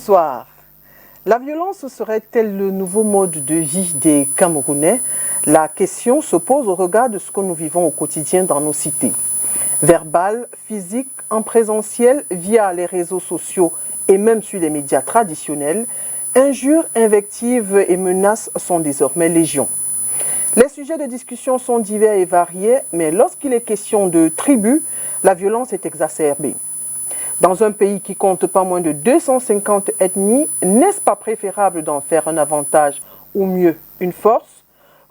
Bonsoir. La violence serait-elle le nouveau mode de vie des Camerounais? La question se pose au regard de ce que nous vivons au quotidien dans nos cités. Verbal, physique, en présentiel, via les réseaux sociaux et même sur les médias traditionnels, injures, invectives et menaces sont désormais légion. Les sujets de discussion sont divers et variés, mais lorsqu'il est question de tribus, la violence est exacerbée. Dans un pays qui compte pas moins de 250 ethnies, n'est-ce pas préférable d'en faire un avantage ou mieux une force?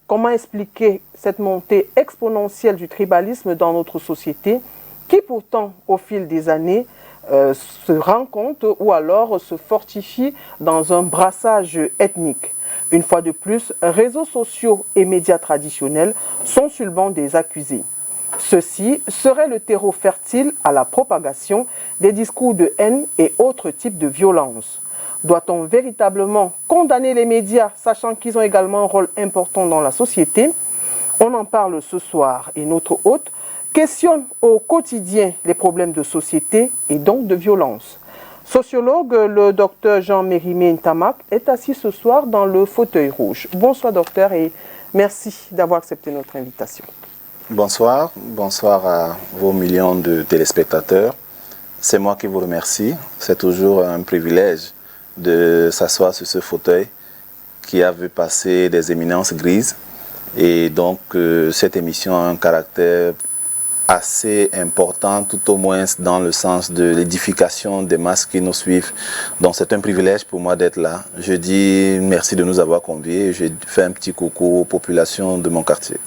Comment expliquer cette montée exponentielle du tribalisme dans notre société qui pourtant, au fil des années, se rend compte ou alors se fortifie dans un brassage ethnique? Une fois de plus, réseaux sociaux et médias traditionnels sont sur le banc des accusés. Ceci serait le terreau fertile à la propagation des discours de haine et autres types de violences. Doit-on véritablement condamner les médias, sachant qu'ils ont également un rôle important dans la société? On en parle ce soir et notre hôte questionne au quotidien les problèmes de société et donc de violence. Sociologue, le docteur Jean-Mérimée Ntamak est assis ce soir dans le fauteuil rouge. Bonsoir docteur et merci d'avoir accepté notre invitation. Bonsoir, bonsoir à vos millions de téléspectateurs. C'est moi qui vous remercie. C'est toujours un privilège de s'asseoir sur ce fauteuil qui a vu passer des éminences grises. Et donc, cette émission a un caractère assez important, tout au moins dans le sens de l'édification des masses qui nous suivent. Donc, c'est un privilège pour moi d'être là. Je dis merci de nous avoir conviés et je fais un petit coucou aux populations de mon quartier.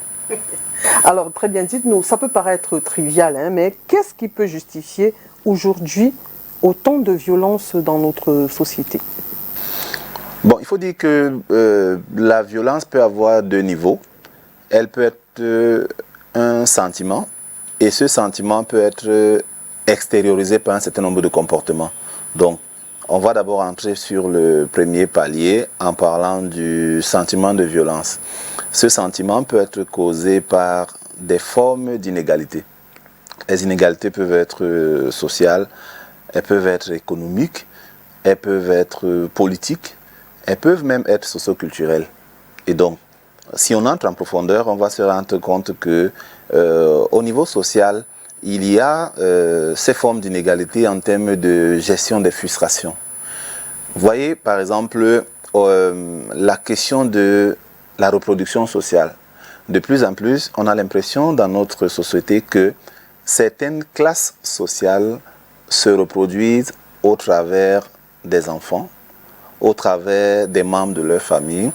Alors, très bien, dites-nous, ça peut paraître trivial, hein, mais qu'est-ce qui peut justifier aujourd'hui autant de violence dans notre société? Bon, il faut dire que la violence peut avoir deux niveaux. Elle peut être un sentiment, et ce sentiment peut être extériorisé par un certain nombre de comportements. Donc, on va d'abord entrer sur le premier palier en parlant du sentiment de violence. Ce sentiment peut être causé par des formes d'inégalité. Les inégalités peuvent être sociales, elles peuvent être économiques, elles peuvent être politiques, elles peuvent même être socio-culturelles. Et donc, si on entre en profondeur, on va se rendre compte que au niveau social, il y a ces formes d'inégalité en termes de gestion des frustrations. Vous voyez, par exemple, la question de la reproduction sociale. De plus en plus, on a l'impression dans notre société que certaines classes sociales se reproduisent au travers des enfants, au travers des membres de leur famille,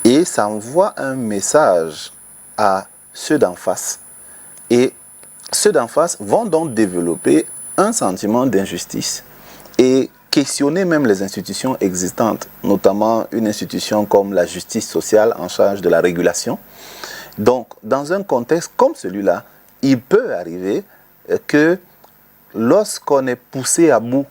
et ça envoie un message à ceux d'en face. Et ceux d'en face vont donc développer un sentiment d'injustice et questionner même les institutions existantes, notamment une institution comme la justice sociale en charge de la régulation. Donc, dans un contexte comme celui-là, il peut arriver que lorsqu'on est poussé à bout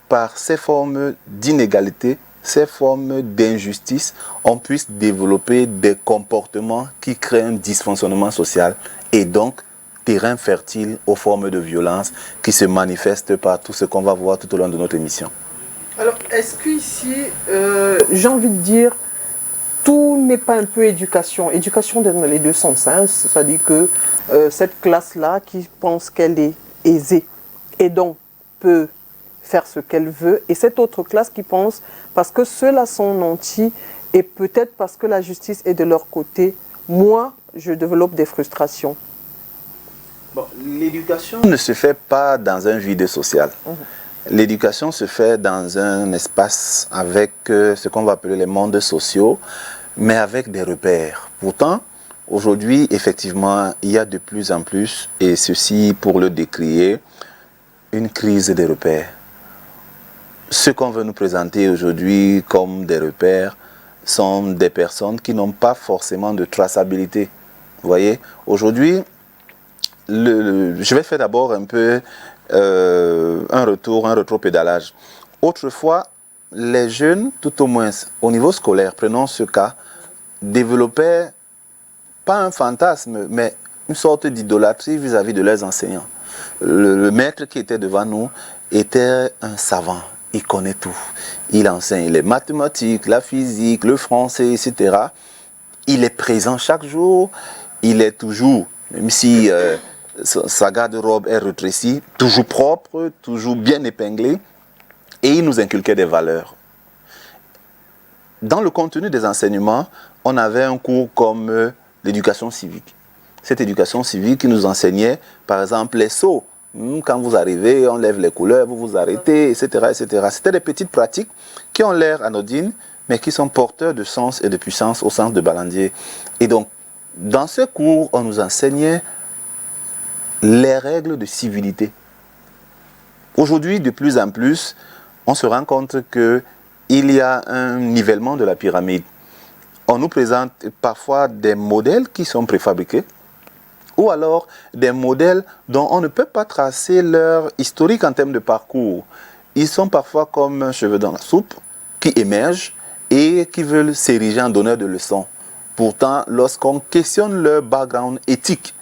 par ces formes d'inégalité, ces formes d'injustice, on puisse développer des comportements qui créent un dysfonctionnement social et donc terrain fertile aux formes de violence qui se manifestent par tout ce qu'on va voir tout au long de notre émission. Alors, est-ce qu'ici, j'ai envie de dire, tout n'est pas un peu éducation? Éducation dans les deux sens, hein, c'est-à-dire que cette classe-là qui pense qu'elle est aisée et donc peut faire ce qu'elle veut, et cette autre classe qui pense parce que ceux-là sont nantis et peut-être parce que la justice est de leur côté, moi, je développe des frustrations. Bon, l'éducation ne se fait pas dans un vide social. L'éducation se fait dans un espace avec ce qu'on va appeler les mondes sociaux, mais avec des repères. Pourtant, aujourd'hui, effectivement, il y a de plus en plus, et ceci pour le décrier, une crise des repères. Ce qu'on veut nous présenter aujourd'hui comme des repères sont des personnes qui n'ont pas forcément de traçabilité. Vous voyez, aujourd'hui, je vais faire d'abord un peu un rétropédalage. Autrefois, les jeunes, tout au moins au niveau scolaire, prenons ce cas, développaient pas un fantasme, mais une sorte d'idolâtrie vis-à-vis de leurs enseignants. Le maître qui était devant nous était un savant, il connaît tout. Il enseigne les mathématiques, la physique, le français, etc. Il est présent chaque jour. Il est toujours, même si sa garde-robe est rétrécie, toujours propre, toujours bien épinglé. Et il nous inculquait des valeurs. Dans le contenu des enseignements, on avait un cours comme l'éducation civique. Cette éducation civique qui nous enseignait, par exemple, les sauts. Quand vous arrivez, on lève les couleurs, vous vous arrêtez, etc., etc. C'était des petites pratiques qui ont l'air anodines, mais qui sont porteurs de sens et de puissance au sens de Balandier. Et donc, dans ce cours, on nous enseignait les règles de civilité. Aujourd'hui, de plus en plus, on se rend compte qu'il y a un nivellement de la pyramide. On nous présente parfois des modèles qui sont préfabriqués, ou alors des modèles dont on ne peut pas tracer leur historique en termes de parcours. Ils sont parfois comme un cheveu dans la soupe, qui émergent et qui veulent s'ériger en donneurs de leçons. Pourtant, lorsqu'on questionne leur background éthique,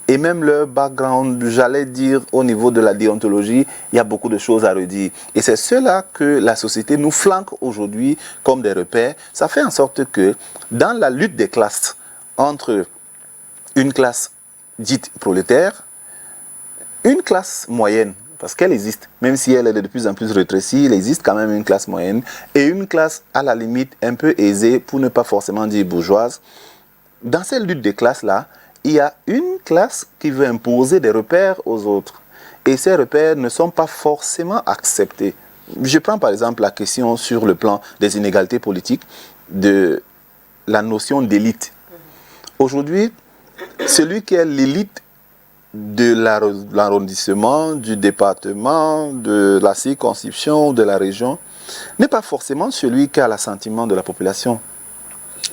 et même leur background, j'allais dire, au niveau de la déontologie, il y a beaucoup de choses à redire. Et c'est cela que la société nous flanque aujourd'hui comme des repères. Ça fait en sorte que dans la lutte des classes entre une classe dite prolétaire, une classe moyenne, parce qu'elle existe, même si elle est de plus en plus rétrécie, il existe quand même une classe moyenne, et une classe à la limite un peu aisée, pour ne pas forcément dire bourgeoise. Dans cette lutte des classes-là, il y a une classe qui veut imposer des repères aux autres. Et ces repères ne sont pas forcément acceptés. Je prends par exemple la question sur le plan des inégalités politiques, de la notion d'élite. Aujourd'hui, celui qui est l'élite de l'arrondissement, du département, de la circonscription, de la région, n'est pas forcément celui qui a l'assentiment de la population.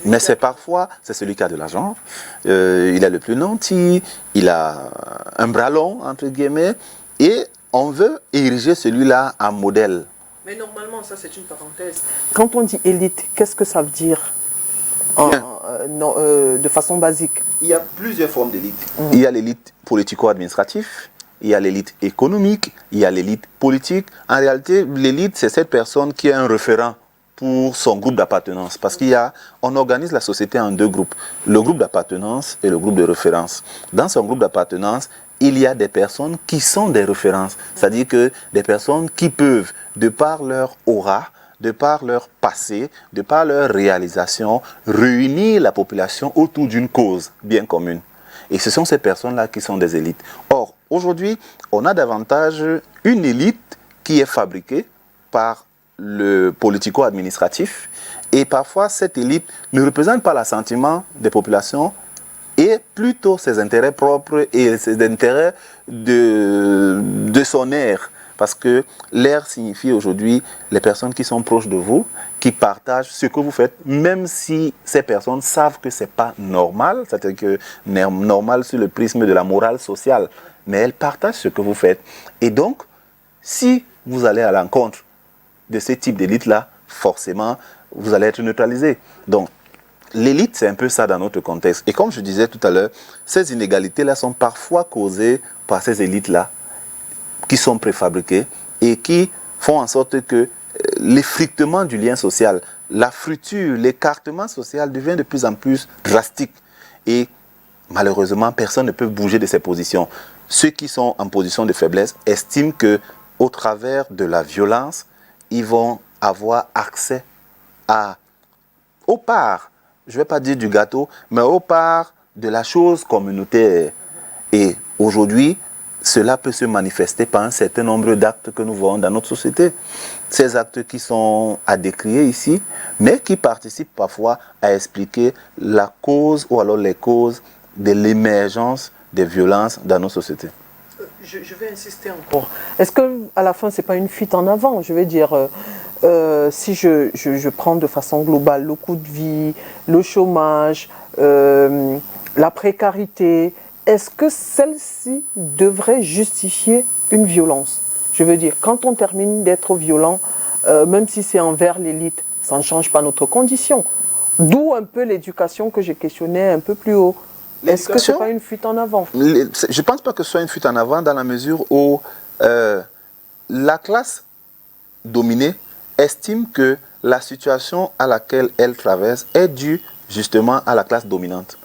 Mais c'est parfois, c'est celui qui a de l'argent, il est le plus nanti, il a un bras long, entre guillemets, et on veut ériger celui-là en modèle. Mais normalement, ça c'est une parenthèse. Quand on dit élite, qu'est-ce que ça veut dire de façon basique? Il y a plusieurs formes d'élite. Il y a l'élite politico-administrative, il y a l'élite économique, il y a l'élite politique. En réalité, l'élite, c'est cette personne qui est un référent pour son groupe d'appartenance. Parce on organise la société en deux groupes. Le groupe d'appartenance et le groupe de référence. Dans son groupe d'appartenance, il y a des personnes qui sont des références. C'est-à-dire que des personnes qui peuvent, de par leur aura, de par leur passé, de par leur réalisation, réunir la population autour d'une cause bien commune. Et ce sont ces personnes-là qui sont des élites. Or, aujourd'hui, on a davantage une élite qui est fabriquée par le politico-administratif, et parfois cette élite ne représente pas l'assentiment des populations et plutôt ses intérêts propres et ses intérêts de son aire. Parce que l'aire signifie aujourd'hui les personnes qui sont proches de vous, qui partagent ce que vous faites, même si ces personnes savent que ce n'est pas normal, c'est-à-dire que normal sur le prisme de la morale sociale, mais elles partagent ce que vous faites. Et donc, si vous allez à l'encontre de ce type d'élite-là, forcément, vous allez être neutralisé. Donc, l'élite, c'est un peu ça dans notre contexte. Et comme je disais tout à l'heure, ces inégalités-là sont parfois causées par ces élites-là, qui sont préfabriquées et qui font en sorte que l'effritement du lien social, la friture, l'écartement social devient de plus en plus drastique. Et malheureusement, personne ne peut bouger de ses positions. Ceux qui sont en position de faiblesse estiment qu'au travers de la violence, ils vont avoir accès aux parts, je ne vais pas dire du gâteau, mais aux parts de la chose communautaire. Et aujourd'hui, cela peut se manifester par un certain nombre d'actes que nous voyons dans notre société. Ces actes qui sont à décrier ici, mais qui participent parfois à expliquer la cause ou alors les causes de l'émergence des violences dans nos sociétés. Je vais insister encore. Est-ce qu'à la fin, ce n'est pas une fuite en avant? Je vais dire, si je prends de façon globale le coût de vie, le chômage, la précarité, est-ce que celle-ci devrait justifier une violence? Je veux dire, quand on termine d'être violent, même si c'est envers l'élite, ça ne change pas notre condition. D'où un peu l'éducation que j'ai questionnée un peu plus haut. Est-ce que ce n'est pas une fuite en avant? Je ne pense pas que ce soit une fuite en avant dans la mesure où la classe dominée estime que la situation à laquelle elle traverse est due justement à la classe dominante.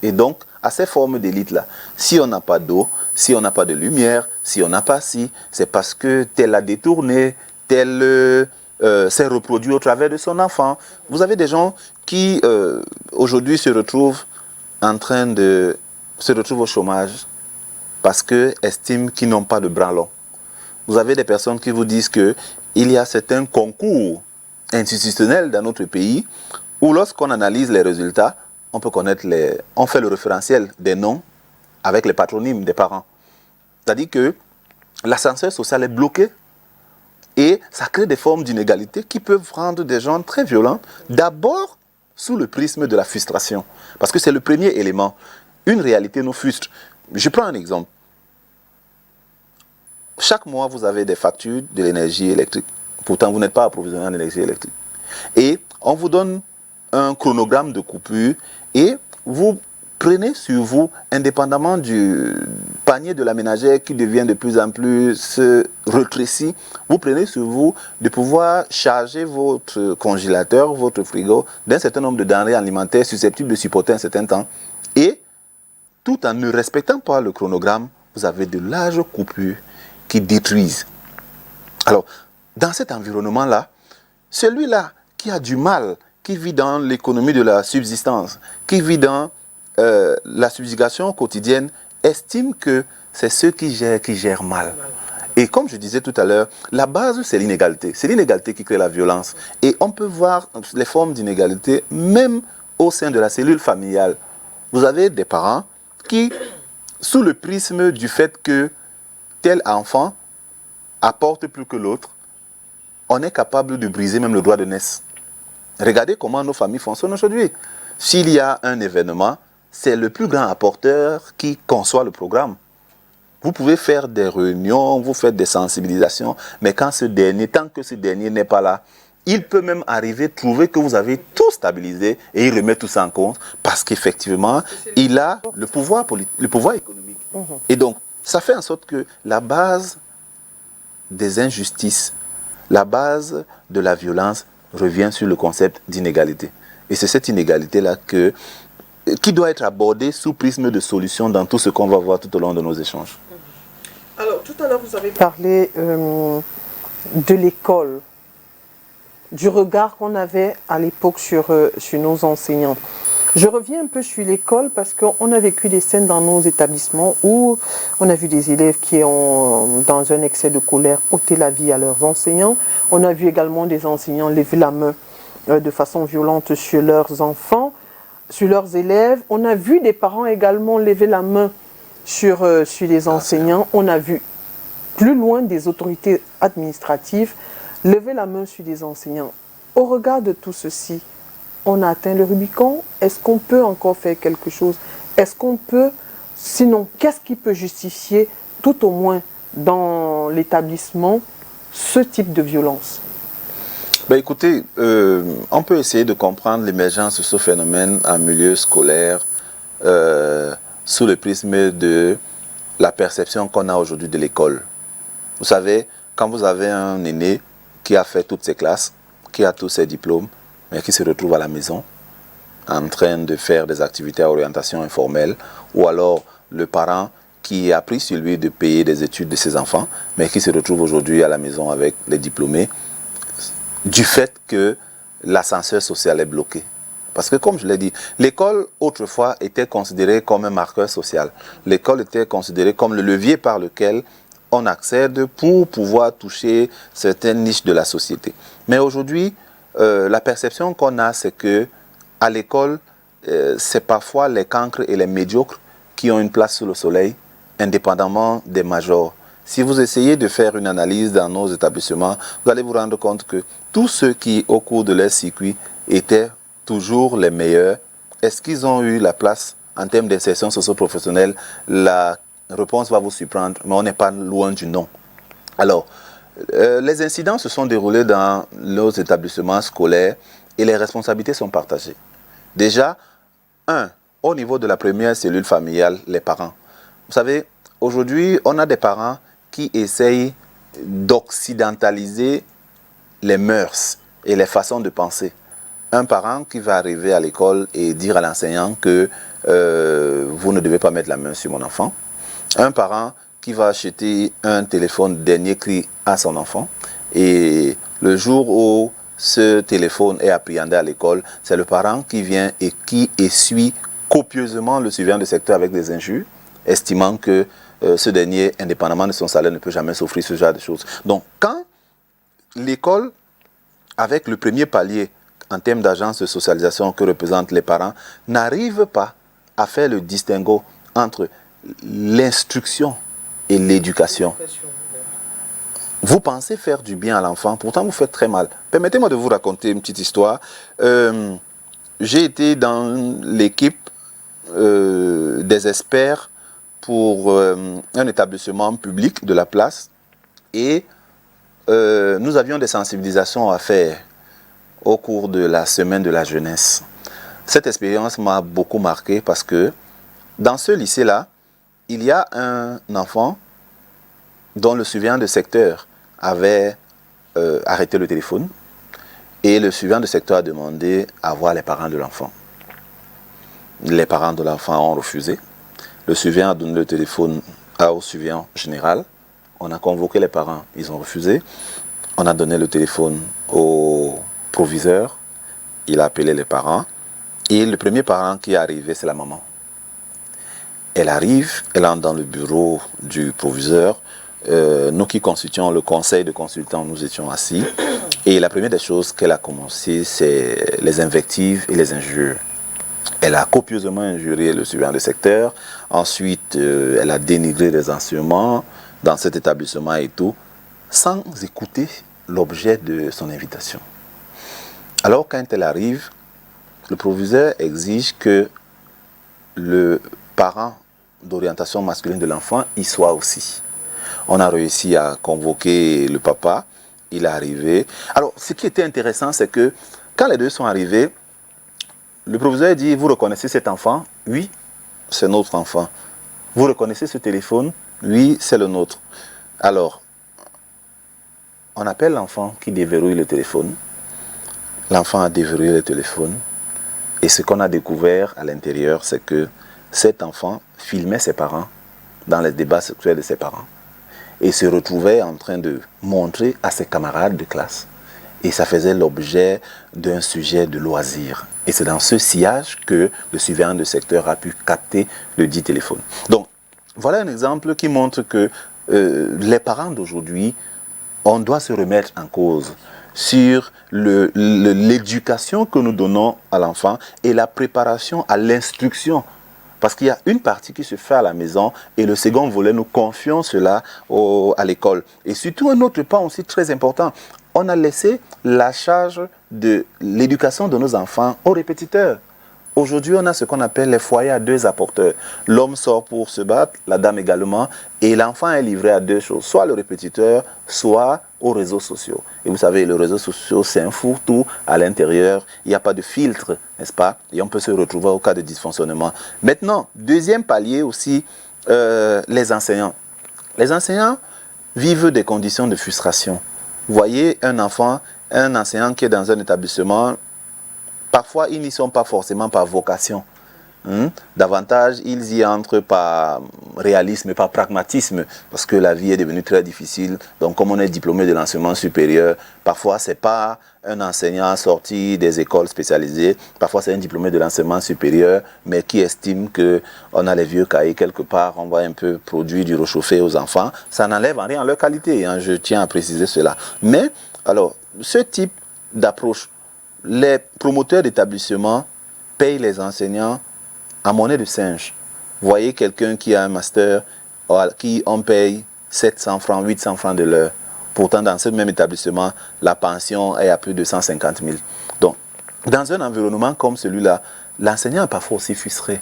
Et donc, à ces formes d'élite-là. Si on n'a pas d'eau, si on n'a pas de lumière, si on n'a pas ci, c'est parce que tel a détourné, tel s'est reproduit au travers de son enfant. Vous avez des gens qui, aujourd'hui, se retrouvent au chômage parce qu'ils estiment qu'ils n'ont pas de bras longs. Vous avez des personnes qui vous disent qu'il y a certains concours institutionnels dans notre pays où lorsqu'on analyse les résultats, on peut connaître on fait le référentiel des noms avec les patronymes des parents. C'est-à-dire que l'ascenseur social est bloqué et ça crée des formes d'inégalité qui peuvent rendre des gens très violents, d'abord sous le prisme de la frustration. Parce que c'est le premier élément. Une réalité nous frustre. Je prends un exemple. Chaque mois, vous avez des factures de l'énergie électrique. Pourtant, vous n'êtes pas approvisionné en énergie électrique. Et on vous donne un chronogramme de coupure et vous prenez sur vous, indépendamment du panier de la ménagère qui devient de plus en plus rétréci, vous prenez sur vous de pouvoir charger votre congélateur, votre frigo d'un certain nombre de denrées alimentaires susceptibles de supporter un certain temps. Et tout en ne respectant pas le chronogramme, vous avez de larges coupures qui détruisent. Alors, dans cet environnement-là, celui-là qui a du mal, qui vit dans l'économie de la subsistance, qui vit dans la subjugation quotidienne, estime que c'est ceux qui gèrent mal. Et comme je disais tout à l'heure, la base, c'est l'inégalité. C'est l'inégalité qui crée la violence. Et on peut voir les formes d'inégalité même au sein de la cellule familiale. Vous avez des parents qui, sous le prisme du fait que tel enfant apporte plus que l'autre, on est capable de briser même le droit de naissance. Regardez comment nos familles fonctionnent aujourd'hui. S'il y a un événement, c'est le plus grand apporteur qui conçoit le programme. Vous pouvez faire des réunions, vous faites des sensibilisations, mais tant que ce dernier n'est pas là, il peut même arriver à trouver que vous avez tout stabilisé et il remet tout ça en compte parce qu'effectivement, il a le pouvoir économique. Et donc, ça fait en sorte que la base des injustices, la base de la violence revient sur le concept d'inégalité. Et c'est cette inégalité-là qui doit être abordée sous prisme de solution dans tout ce qu'on va voir tout au long de nos échanges. Alors, tout à l'heure, vous avez parlé de l'école, du regard qu'on avait à l'époque sur nos enseignants. Je reviens un peu sur l'école parce qu'on a vécu des scènes dans nos établissements où on a vu des élèves qui ont, dans un excès de colère, ôté la vie à leurs enseignants. On a vu également des enseignants lever la main de façon violente sur leurs enfants, sur leurs élèves. On a vu des parents également lever la main sur les enseignants. On a vu plus loin des autorités administratives lever la main sur des enseignants. Au regard de tout ceci, on a atteint le Rubicon. Est-ce qu'on peut encore faire quelque chose? Est-ce qu'on peut, sinon, qu'est-ce qui peut justifier, tout au moins dans l'établissement, ce type de violence? Écoutez, on peut essayer de comprendre l'émergence de ce phénomène en milieu scolaire sous le prisme de la perception qu'on a aujourd'hui de l'école. Vous savez, quand vous avez un aîné qui a fait toutes ses classes, qui a tous ses diplômes, mais qui se retrouve à la maison en train de faire des activités à orientation informelle, ou alors le parent qui a pris sur lui de payer des études de ses enfants, mais qui se retrouve aujourd'hui à la maison avec les diplômés, du fait que l'ascenseur social est bloqué. Parce que comme je l'ai dit, l'école autrefois était considérée comme un marqueur social. L'école était considérée comme le levier par lequel on accède pour pouvoir toucher certaines niches de la société. Mais aujourd'hui, la perception qu'on a, c'est que à l'école, c'est parfois les cancres et les médiocres qui ont une place sous le soleil, indépendamment des majors. Si vous essayez de faire une analyse dans nos établissements, vous allez vous rendre compte que tous ceux qui, au cours de leur circuit, étaient toujours les meilleurs, est-ce qu'ils ont eu la place en termes d'insertion socio-professionnelle? La réponse va vous surprendre, mais on n'est pas loin du non. Alors, les incidents se sont déroulés dans nos établissements scolaires et les responsabilités sont partagées. Déjà, au niveau de la première cellule familiale, les parents. Vous savez, aujourd'hui, on a des parents qui essayent d'occidentaliser les mœurs et les façons de penser. Un parent qui va arriver à l'école et dire à l'enseignant que vous ne devez pas mettre la main sur mon enfant. Un parent qui va acheter un téléphone dernier cri à son enfant. Et le jour où ce téléphone est appréhendé à l'école, c'est le parent qui vient et qui essuie copieusement le surveillant de secteur avec des injures, estimant que ce dernier, indépendamment de son salaire, ne peut jamais s'offrir ce genre de choses. Donc, quand l'école, avec le premier palier en termes d'agence de socialisation que représentent les parents, n'arrive pas à faire le distinguo entre l'instruction et l'éducation. Vous pensez faire du bien à l'enfant, pourtant vous faites très mal. Permettez-moi de vous raconter une petite histoire. J'ai été dans l'équipe des experts pour un établissement public de la place et nous avions des sensibilisations à faire au cours de la semaine de la jeunesse. Cette expérience m'a beaucoup marqué parce que dans ce lycée-là, il y a un enfant dont le surveillant de secteur avait arrêté le téléphone et le surveillant de secteur a demandé à voir les parents de l'enfant. Les parents de l'enfant ont refusé. Le surveillant a donné le téléphone au surveillant général. On a convoqué les parents, ils ont refusé. On a donné le téléphone au proviseur, il a appelé les parents. Et le premier parent qui est arrivé, c'est la maman. Elle arrive, elle entre dans le bureau du proviseur. Nous qui constituons le conseil de consultants, nous étions assis. Et la première des choses qu'elle a commencé, c'est les invectives et les injures. Elle a copieusement injurié le surveillant de secteur. Ensuite, elle a dénigré les enseignements dans cet établissement et tout, sans écouter l'objet de son invitation. Alors, quand elle arrive, le proviseur exige que le parent d'orientation masculine de l'enfant y soit aussi. On a réussi à convoquer le papa, il est arrivé. Alors, ce qui était intéressant, c'est que quand les deux sont arrivés, le proviseur dit, vous reconnaissez cet enfant? Oui, c'est notre enfant. Vous reconnaissez ce téléphone? Oui, c'est le nôtre. Alors, on appelle l'enfant qui déverrouille le téléphone. L'enfant a déverrouillé le téléphone. Et ce qu'on a découvert à l'intérieur, c'est que cet enfant filmait ses parents dans les débats sexuels de ses parents. Et se retrouvait en train de montrer à ses camarades de classe. Et ça faisait l'objet d'un sujet de loisir. Et c'est dans ce sillage que le surveillant de secteur a pu capter le dit téléphone. Donc, voilà un exemple qui montre que les parents d'aujourd'hui, on doit se remettre en cause sur l'éducation que nous donnons à l'enfant et la préparation à l'instruction. Parce qu'il y a une partie qui se fait à la maison et le second volet, nous confions cela à l'école. Et surtout un autre point aussi très important, on a laissé la charge de l'éducation de nos enfants aux répétiteurs. Aujourd'hui, on a ce qu'on appelle les foyers à deux apporteurs. L'homme sort pour se battre, la dame également, et l'enfant est livré à deux choses, soit le répétiteur, soit aux réseaux sociaux. Et vous savez, les réseaux sociaux, c'est un fourre-tout à l'intérieur, il n'y a pas de filtre, n'est-ce pas? Et on peut se retrouver au cas de dysfonctionnement. Maintenant, deuxième palier aussi, les enseignants. Les enseignants vivent des conditions de frustration. Vous voyez un enfant, un enseignant qui est dans un établissement, parfois, ils n'y sont pas forcément par vocation. Davantage, ils y entrent par réalisme et par pragmatisme, parce que la vie est devenue très difficile. Donc, comme on est diplômé de l'enseignement supérieur, parfois, ce n'est pas un enseignant sorti des écoles spécialisées, parfois, c'est un diplômé de l'enseignement supérieur, mais qui estime qu'on a les vieux cahiers quelque part, on va un peu produire du réchauffé aux enfants. Ça n'enlève en rien leur qualité, hein, je tiens à préciser cela. Mais, alors, ce type d'approche, les promoteurs d'établissements payent les enseignants en monnaie de singe. Vous voyez quelqu'un qui a un master, qui on paye 700 francs, 800 francs de l'heure. Pourtant, dans ce même établissement, la pension est à plus de 150 000. Donc, dans un environnement comme celui-là, l'enseignant est parfois aussi frustré.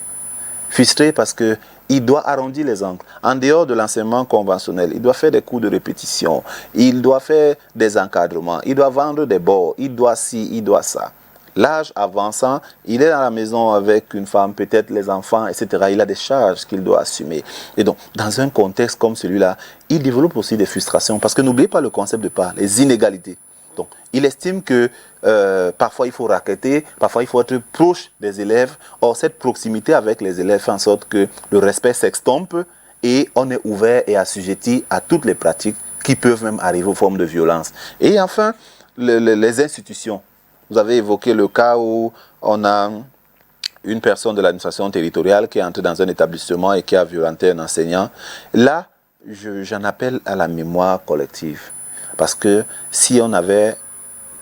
Frustré parce qu'il doit arrondir les angles. En dehors de l'enseignement conventionnel, il doit faire des cours de répétition, il doit faire des encadrements, il doit vendre des bords, il doit ci, il doit ça. L'âge avançant, il est à la maison avec une femme, peut-être les enfants, etc. Il a des charges qu'il doit assumer. Et donc, dans un contexte comme celui-là, il développe aussi des frustrations. Parce que n'oubliez pas le concept de part, les inégalités. Donc, il estime que parfois il faut racketter, parfois il faut être proche des élèves. Or, cette proximité avec les élèves fait en sorte que le respect s'extompe et on est ouvert et assujetti à toutes les pratiques qui peuvent même arriver aux formes de violence. Et enfin, les institutions. Vous avez évoqué le cas où on a une personne de l'administration territoriale qui est entrée dans un établissement et qui a violenté un enseignant. Là, j'en appelle à la mémoire collective. Parce que si on n'avait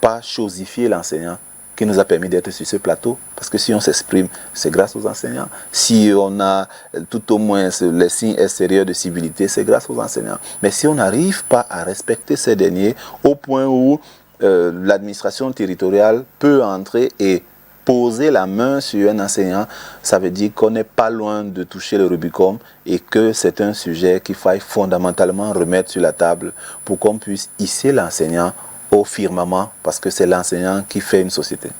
pas chosifié l'enseignant qui nous a permis d'être sur ce plateau, parce que si on s'exprime, c'est grâce aux enseignants. Si on a tout au moins les signes extérieurs de civilité, c'est grâce aux enseignants. Mais si on n'arrive pas à respecter ces derniers au point où l'administration territoriale peut entrer et poser la main sur un enseignant, ça veut dire qu'on n'est pas loin de toucher le Rubicon et que c'est un sujet qu'il faille fondamentalement remettre sur la table pour qu'on puisse hisser l'enseignant au firmament, parce que c'est l'enseignant qui fait une société.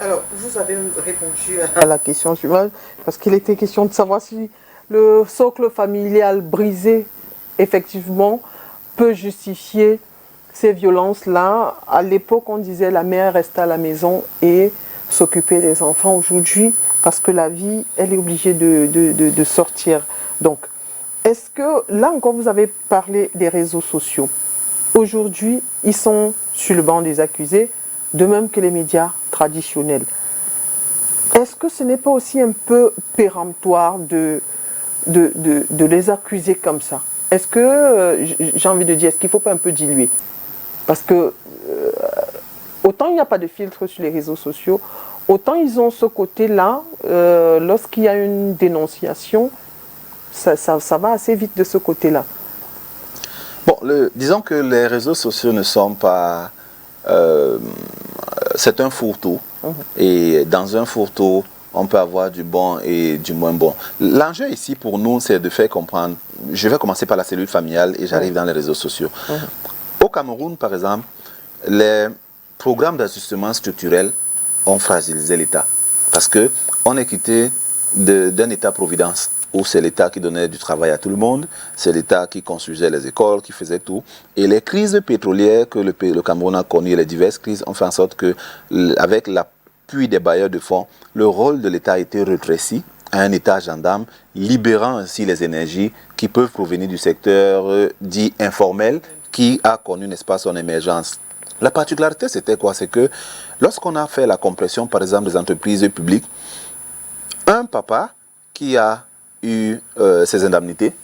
Alors, vous avez répondu à la question suivante, parce qu'il était question de savoir si le socle familial brisé, effectivement, peut justifier ces violences-là. À l'époque, on disait la mère reste à la maison et s'occuper des enfants. Aujourd'hui, parce que la vie, elle est obligée de sortir. Donc, est-ce que, là encore, vous avez parlé des réseaux sociaux. Aujourd'hui, ils sont sur le banc des accusés, de même que les médias traditionnels. Est-ce que ce n'est pas aussi un peu péremptoire de les accuser comme ça? Est-ce que, j'ai envie de dire, est-ce qu'il ne faut pas un peu diluer? Parce que autant il n'y a pas de filtre sur les réseaux sociaux, autant ils ont ce côté-là, lorsqu'il y a une dénonciation, ça va assez vite de ce côté-là. Bon, disons que les réseaux sociaux ne sont pas... c'est un fourre-tout. Et dans un fourre-tout, on peut avoir du bon et du moins bon. L'enjeu ici pour nous, c'est de faire comprendre... Je vais commencer par la cellule familiale et j'arrive dans les réseaux sociaux. Au Cameroun, par exemple, les programmes d'ajustement structurel ont fragilisé l'État. Parce qu'on est quitté d'un État-providence, où c'est l'État qui donnait du travail à tout le monde, c'est l'État qui construisait les écoles, qui faisait tout. Et les crises pétrolières que le Cameroun a connues, les diverses crises, ont fait en sorte que, avec l'appui des bailleurs de fonds, le rôle de l'État a été rétréci à un État gendarme, libérant ainsi les énergies qui peuvent provenir du secteur dit informel, qui a connu, n'est-ce pas, son émergence. La particularité, c'était quoi? C'est que lorsqu'on a fait la compression, par exemple, des entreprises publiques, un papa qui a eu ses indemnités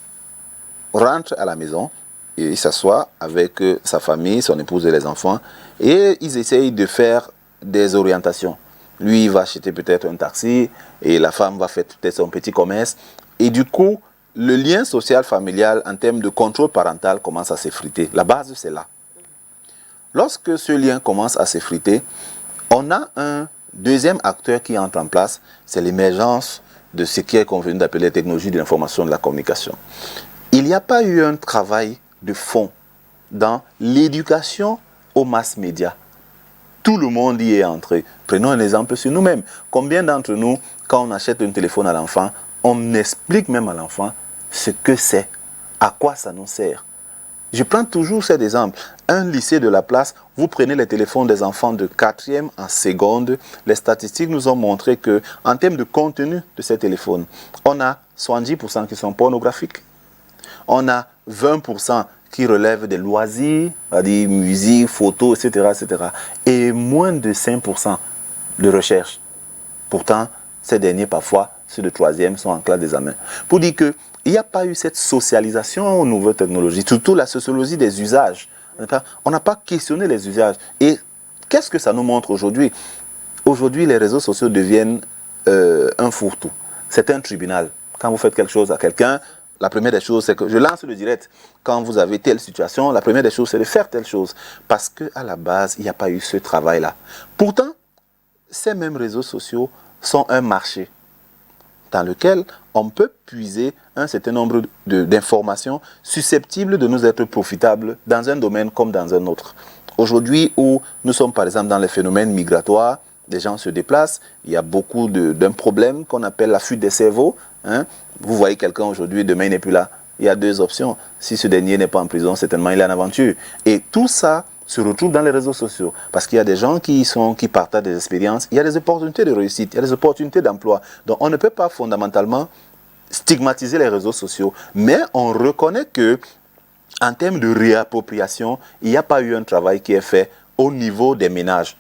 rentre à la maison et il s'assoit avec sa famille, son épouse et les enfants, et ils essayent de faire des orientations. Lui, il va acheter peut-être un taxi et la femme va faire peut-être son petit commerce. Et du coup, le lien social familial en termes de contrôle parental commence à s'effriter. La base, c'est là. Lorsque ce lien commence à s'effriter, on a un deuxième acteur qui entre en place, c'est l'émergence de ce qui est convenu d'appeler les technologies de l'information et de la communication. Il n'y a pas eu un travail de fond dans l'éducation aux mass médias. Tout le monde y est entré. Prenons un exemple sur nous-mêmes. Combien d'entre nous, quand on achète un téléphone à l'enfant, on explique même à l'enfant ce que c'est, à quoi ça nous sert. Je prends toujours cet exemple. Un lycée de la place, vous prenez les téléphones des enfants de 4e en seconde. Les statistiques nous ont montré qu'en termes de contenu de ces téléphones, on a 70% qui sont pornographiques. On a 20% qui relèvent des loisirs, c'est-à-dire musique, photos, etc., etc. Et moins de 5% de recherche. Pourtant, ces derniers, parfois, ceux de 3e, sont en classe d'examen. Pour dire que il n'y a pas eu cette socialisation aux nouvelles technologies, surtout la sociologie des usages. On n'a pas questionné les usages. Et qu'est-ce que ça nous montre aujourd'hui? Aujourd'hui, les réseaux sociaux deviennent un fourre-tout. C'est un tribunal. Quand vous faites quelque chose à quelqu'un, la première des choses, c'est que je lance le direct. Quand vous avez telle situation, la première des choses, c'est de faire telle chose. Parce qu'à la base, il n'y a pas eu ce travail-là. Pourtant, ces mêmes réseaux sociaux sont un marché dans lequel on peut puiser un certain nombre d'informations susceptibles de nous être profitables dans un domaine comme dans un autre. Aujourd'hui, où nous sommes par exemple dans les phénomènes migratoires, des gens se déplacent, il y a beaucoup d'un problème qu'on appelle la fuite des cerveaux. Vous voyez quelqu'un aujourd'hui, demain il n'est plus là. Il y a deux options. Si ce dernier n'est pas en prison, certainement il est en aventure. Et tout ça se retrouvent dans les réseaux sociaux. Parce qu'il y a des gens qui partagent des expériences, il y a des opportunités de réussite, il y a des opportunités d'emploi. Donc on ne peut pas fondamentalement stigmatiser les réseaux sociaux, mais on reconnaît que en termes de réappropriation, il n'y a pas eu un travail qui est fait au niveau des ménages,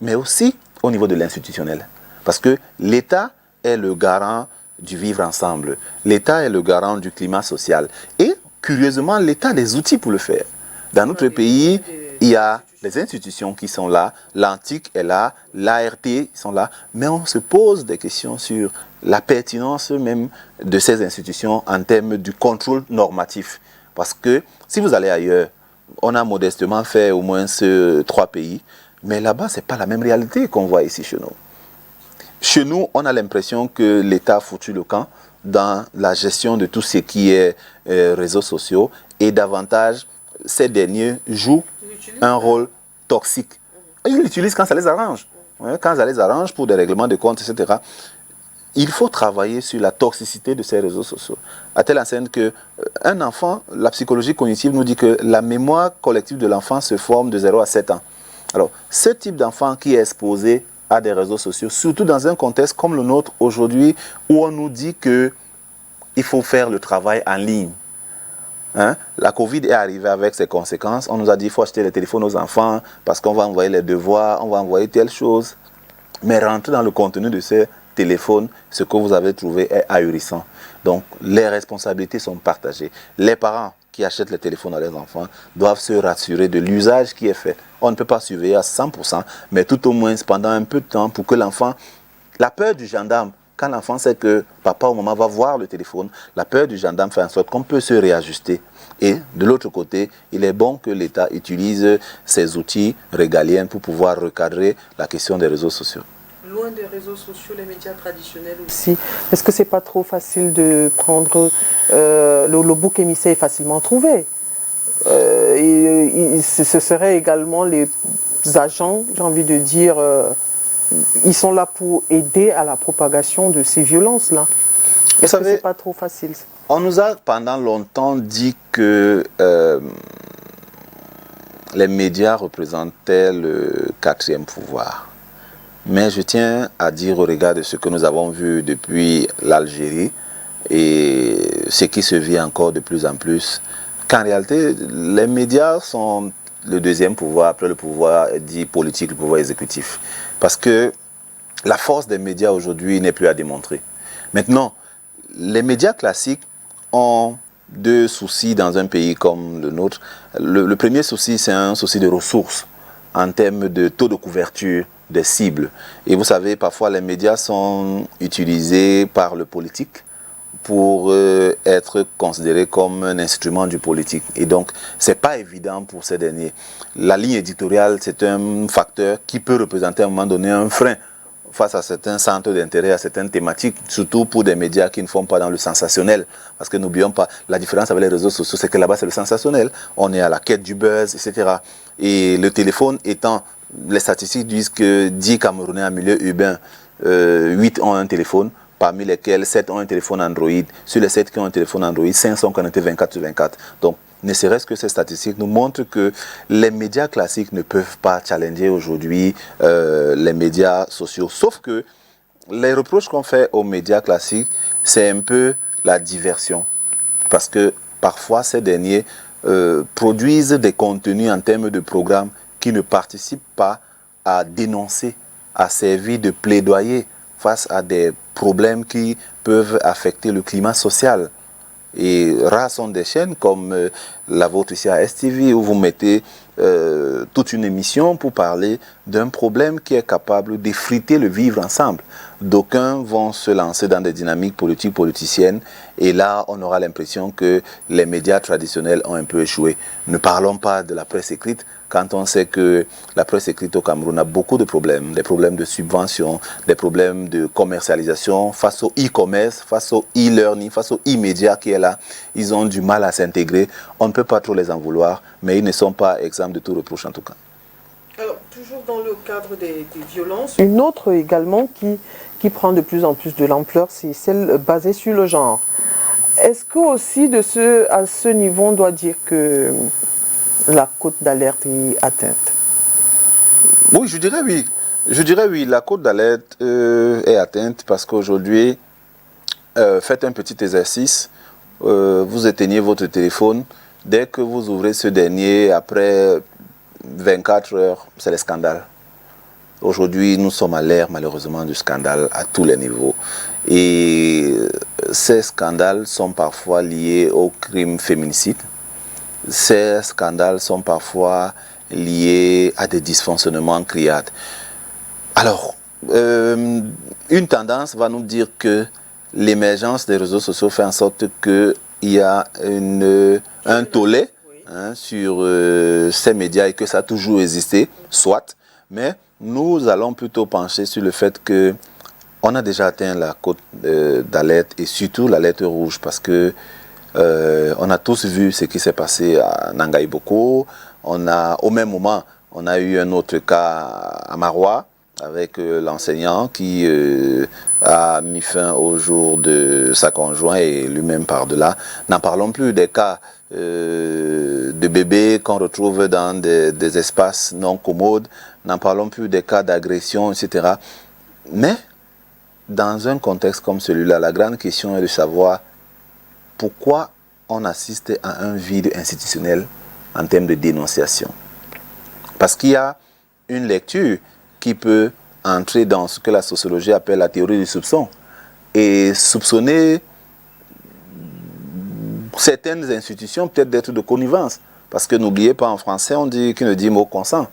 mais aussi au niveau de l'institutionnel. Parce que l'État est le garant du vivre ensemble. L'État est le garant du climat social. Et, curieusement, l'État a des outils pour le faire. Dans notre pays, il y a les institutions qui sont là, l'Antique est là, l'ART sont là, mais on se pose des questions sur la pertinence même de ces institutions en termes du contrôle normatif. Parce que si vous allez ailleurs, on a modestement fait au moins 3 pays, mais là-bas, ce n'est pas la même réalité qu'on voit ici chez nous. Chez nous, on a l'impression que l'État a foutu le camp dans la gestion de tout ce qui est réseaux sociaux et davantage, ces derniers jouent un rôle toxique. Ils l'utilisent quand ça les arrange. Quand ça les arrange pour des règlements de compte, etc. Il faut travailler sur la toxicité de ces réseaux sociaux. À telle enseigne qu'un enfant, la psychologie cognitive nous dit que la mémoire collective de l'enfant se forme de 0 à 7 ans. Alors, ce type d'enfant qui est exposé à des réseaux sociaux, surtout dans un contexte comme le nôtre aujourd'hui, où on nous dit qu'il faut faire le travail en ligne. La Covid est arrivée avec ses conséquences. On nous a dit qu'il faut acheter les téléphones aux enfants parce qu'on va envoyer les devoirs, on va envoyer telle chose. Mais rentrer dans le contenu de ces téléphones, ce que vous avez trouvé est ahurissant. Donc, les responsabilités sont partagées. Les parents qui achètent les téléphones à leurs enfants doivent se rassurer de l'usage qui est fait. On ne peut pas surveiller à 100%, mais tout au moins pendant un peu de temps pour que l'enfant... La peur du gendarme, quand l'enfant sait que papa ou maman va voir le téléphone, la peur du gendarme fait en sorte qu'on peut se réajuster. Et de l'autre côté, il est bon que l'État utilise ses outils régaliens pour pouvoir recadrer la question des réseaux sociaux. Loin des réseaux sociaux, les médias traditionnels aussi. Est-ce que c'est pas trop facile de prendre... le bouc émissaire est facilement trouvé. Ce serait également les agents, j'ai envie de dire, ils sont là pour aider à la propagation de ces violences-là. Est-ce que c'est pas trop facile? On nous a pendant longtemps dit que les médias représentaient le 4e pouvoir. Mais je tiens à dire au regard de ce que nous avons vu depuis l'Algérie et ce qui se vit encore de plus en plus, qu'en réalité, les médias sont le 2e pouvoir après le pouvoir dit politique, le pouvoir exécutif. Parce que la force des médias aujourd'hui n'est plus à démontrer. Maintenant, les médias classiques ont 2 soucis dans un pays comme le nôtre. Le premier souci, c'est un souci de ressources en termes de taux de couverture des cibles. Et vous savez, parfois les médias sont utilisés par le politique pour être considérés comme un instrument du politique. Et donc, ce n'est pas évident pour ces derniers. La ligne éditoriale, c'est un facteur qui peut représenter à un moment donné un frein face à certains centres d'intérêt, à certaines thématiques, surtout pour des médias qui ne font pas dans le sensationnel. Parce que n'oublions pas, la différence avec les réseaux sociaux, c'est que là-bas, c'est le sensationnel. On est à la quête du buzz, etc. Et le téléphone étant... Les statistiques disent que 10 Camerounais en milieu urbain, 8 ont un téléphone, parmi lesquels 7 ont un téléphone Android. Sur les 7 qui ont un téléphone Android, 5 sont connectés 24/24. Donc, ne serait-ce que ces statistiques nous montrent que les médias classiques ne peuvent pas challenger aujourd'hui les médias sociaux. Sauf que les reproches qu'on fait aux médias classiques, c'est un peu la diversion. Parce que parfois, ces derniers produisent des contenus en termes de programmes qui ne participent pas à dénoncer, à servir de plaidoyer face à des problèmes qui peuvent affecter le climat social. Et rares sont des chaînes comme la vôtre ici à STV où vous mettez toute une émission pour parler d'un problème qui est capable d'effriter le vivre ensemble. D'aucuns vont se lancer dans des dynamiques politiques, politiciennes, et là, on aura l'impression que les médias traditionnels ont un peu échoué. Ne parlons pas de la presse écrite, quand on sait que la presse écrite au Cameroun a beaucoup de problèmes, des problèmes de subvention, des problèmes de commercialisation, face au e-commerce, face au e-learning, face au e-média qui est là, ils ont du mal à s'intégrer. On ne peut pas trop les en vouloir, mais ils ne sont pas exempts de tout reproche en tout cas. Alors, toujours dans le cadre des violences, une autre également qui prend de plus en plus de l'ampleur, c'est celle basée sur le genre. Est-ce que aussi à ce niveau, on doit dire que la cote d'alerte est atteinte? Oui, je dirais oui. Je dirais oui, la cote d'alerte est atteinte parce qu'aujourd'hui, faites un petit exercice, vous éteignez votre téléphone, dès que vous ouvrez ce dernier, après 24 heures, c'est le scandale. Aujourd'hui, nous sommes à l'ère malheureusement du scandale à tous les niveaux. Et ces scandales sont parfois liés au crime féminicide. Ces scandales sont parfois liés à des dysfonctionnements criades. Alors, une tendance va nous dire que l'émergence des réseaux sociaux fait en sorte qu'il y a un tollé sur ces médias et que ça a toujours existé, soit, mais nous allons plutôt pencher sur le fait que on a déjà atteint la cote d'alerte et surtout l'alerte rouge parce que on a tous vu ce qui s'est passé à Nangaï Boko. Au même moment, on a eu un autre cas à Marois avec l'enseignant qui a mis fin au jour de sa conjointe et lui-même par-delà. N'en parlons plus des cas de bébés qu'on retrouve dans des espaces non commodes. N'en parlons plus des cas d'agression, etc. Mais dans un contexte comme celui-là, la grande question est de savoir pourquoi on assiste à un vide institutionnel en termes de dénonciation. Parce qu'il y a une lecture qui peut entrer dans ce que la sociologie appelle la théorie du soupçon et soupçonner certaines institutions peut-être d'être de connivence. Parce que n'oubliez pas, en français, on dit qui ne dit mot consent.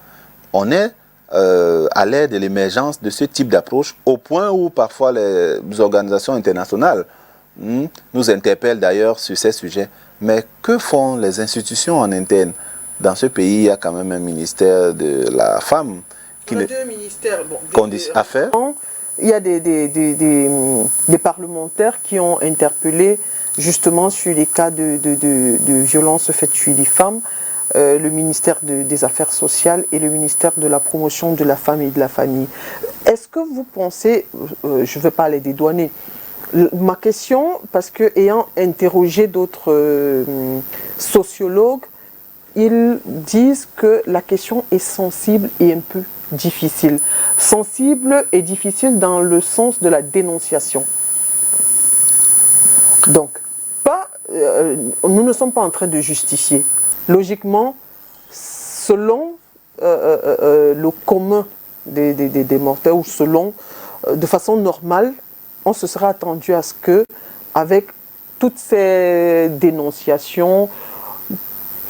On est à l'ère de l'émergence de ce type d'approche au point où parfois les organisations internationales nous interpellent d'ailleurs sur ces sujets. Mais que font les institutions en interne? Dans ce pays, il y a quand même un ministère de la femme qui deux ministères à faire. Il y a des parlementaires qui ont interpellé justement sur les cas de violences faites sur les femmes, le ministère des Affaires sociales et le ministère de la promotion de la femme et de la famille. Est-ce que vous pensez, je ne veux pas les dédouaner, ma question, parce que ayant interrogé d'autres sociologues, ils disent que la question est sensible et un peu difficile. Sensible et difficile dans le sens de la dénonciation. Donc, nous ne sommes pas en train de justifier. Logiquement, selon le commun des mortels ou selon, de façon normale, on se serait attendu à ce que, avec toutes ces dénonciations,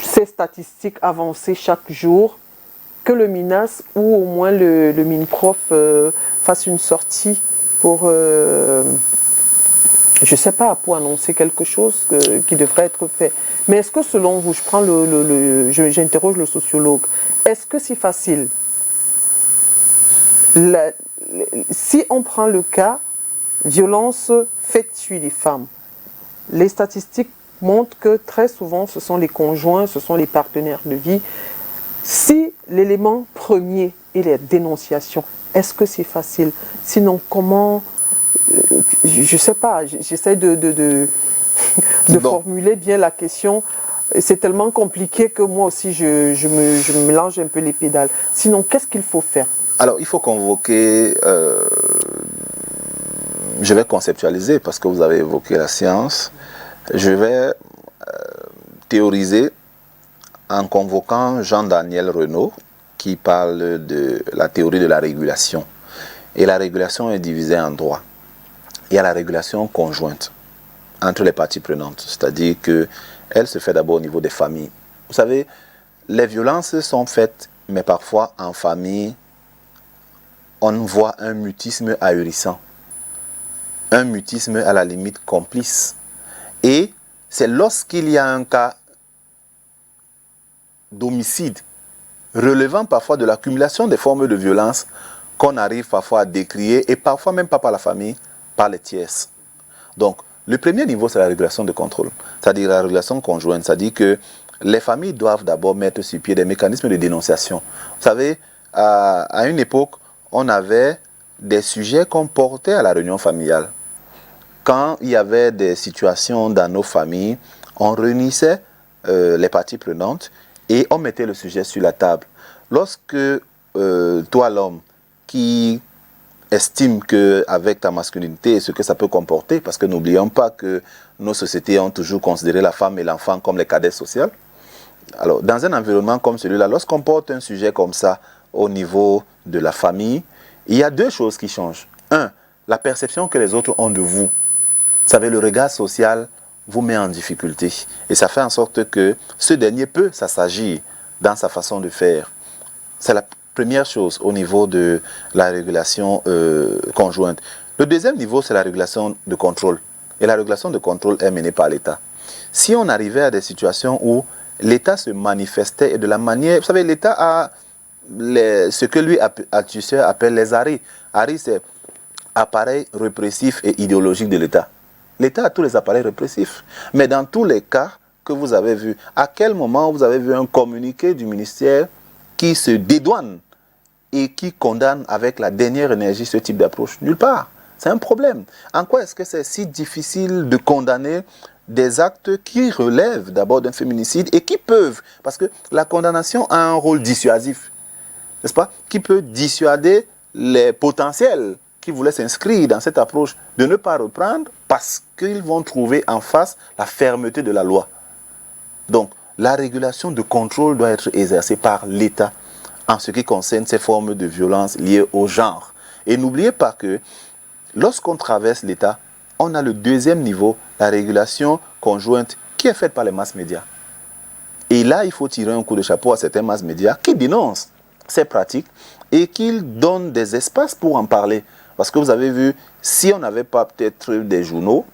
ces statistiques avancées chaque jour, que le MINAS ou au moins le MINPROF fasse une sortie pour, je ne sais pas, pour annoncer quelque chose qui devrait être fait. Mais est-ce que selon vous, j'interroge le sociologue, est-ce que c'est facile? Si on prend le cas violence faite sur les femmes, les statistiques montrent que très souvent ce sont les conjoints, ce sont les partenaires de vie. Si l'élément premier est la dénonciation, est-ce que c'est facile? Sinon, comment... je ne sais pas, j'essaie de formuler bien la question. C'est tellement compliqué que moi aussi je me mélange un peu les pédales. Sinon, qu'est-ce qu'il faut faire? Alors, il faut convoquer... je vais conceptualiser parce que vous avez évoqué la science. Je vais théoriser en convoquant Jean-Daniel Renaud qui parle de la théorie de la régulation. Et la régulation est divisée en trois. Il y a la régulation conjointe entre les parties prenantes, c'est-à-dire qu'elle se fait d'abord au niveau des familles. Vous savez, les violences sont faites, mais parfois en famille, on voit un mutisme ahurissant, un mutisme à la limite complice. Et c'est lorsqu'il y a un cas d'homicide relevant parfois de l'accumulation des formes de violence qu'on arrive parfois à décrier, et parfois même pas par la famille, par les tierces. Donc, le premier niveau, c'est la régulation de contrôle, c'est-à-dire la régulation conjointe, c'est-à-dire que les familles doivent d'abord mettre sur pied des mécanismes de dénonciation. Vous savez, à une époque, on avait des sujets qu'on portait à la réunion familiale. Quand il y avait des situations dans nos familles, on réunissait les parties prenantes et on mettait le sujet sur la table. Lorsque toi, l'homme, qui estime qu'avec ta masculinité et ce que ça peut comporter, parce que n'oublions pas que nos sociétés ont toujours considéré la femme et l'enfant comme les cadets sociaux. Alors, dans un environnement comme celui-là, lorsqu'on porte un sujet comme ça au niveau de la famille, il y a deux choses qui changent. Un, la perception que les autres ont de vous. Vous savez, le regard social vous met en difficulté. Et ça fait en sorte que ce dernier peut s'assagir dans sa façon de faire. C'est la première chose au niveau de la régulation conjointe. Le deuxième niveau, c'est la régulation de contrôle. Et la régulation de contrôle est menée par l'État. Si on arrivait à des situations où l'État se manifestait et de la manière... Vous savez, l'État a ce que lui, Althusser, appelle les ARI. ARI, c'est appareil répressif et idéologique de l'État. L'État a tous les appareils répressifs. Mais dans tous les cas que vous avez vus, à quel moment vous avez vu un communiqué du ministère qui se dédouane et qui condamne avec la dernière énergie ce type d'approche? Nulle part. C'est un problème. En quoi est-ce que c'est si difficile de condamner des actes qui relèvent d'abord d'un féminicide et qui peuvent, parce que la condamnation a un rôle dissuasif, n'est-ce pas, qui peut dissuader les potentiels qui voulaient s'inscrire dans cette approche de ne pas reprendre parce qu'ils vont trouver en face la fermeté de la loi. Donc, la régulation de contrôle doit être exercée par l'État en ce qui concerne ces formes de violence liées au genre. Et n'oubliez pas que lorsqu'on traverse l'État, on a le deuxième niveau, la régulation conjointe, qui est faite par les masses médias. Et là, il faut tirer un coup de chapeau à certains masses médias qui dénoncent ces pratiques et qui donnent des espaces pour en parler. Parce que vous avez vu, si on n'avait pas peut-être des journaux,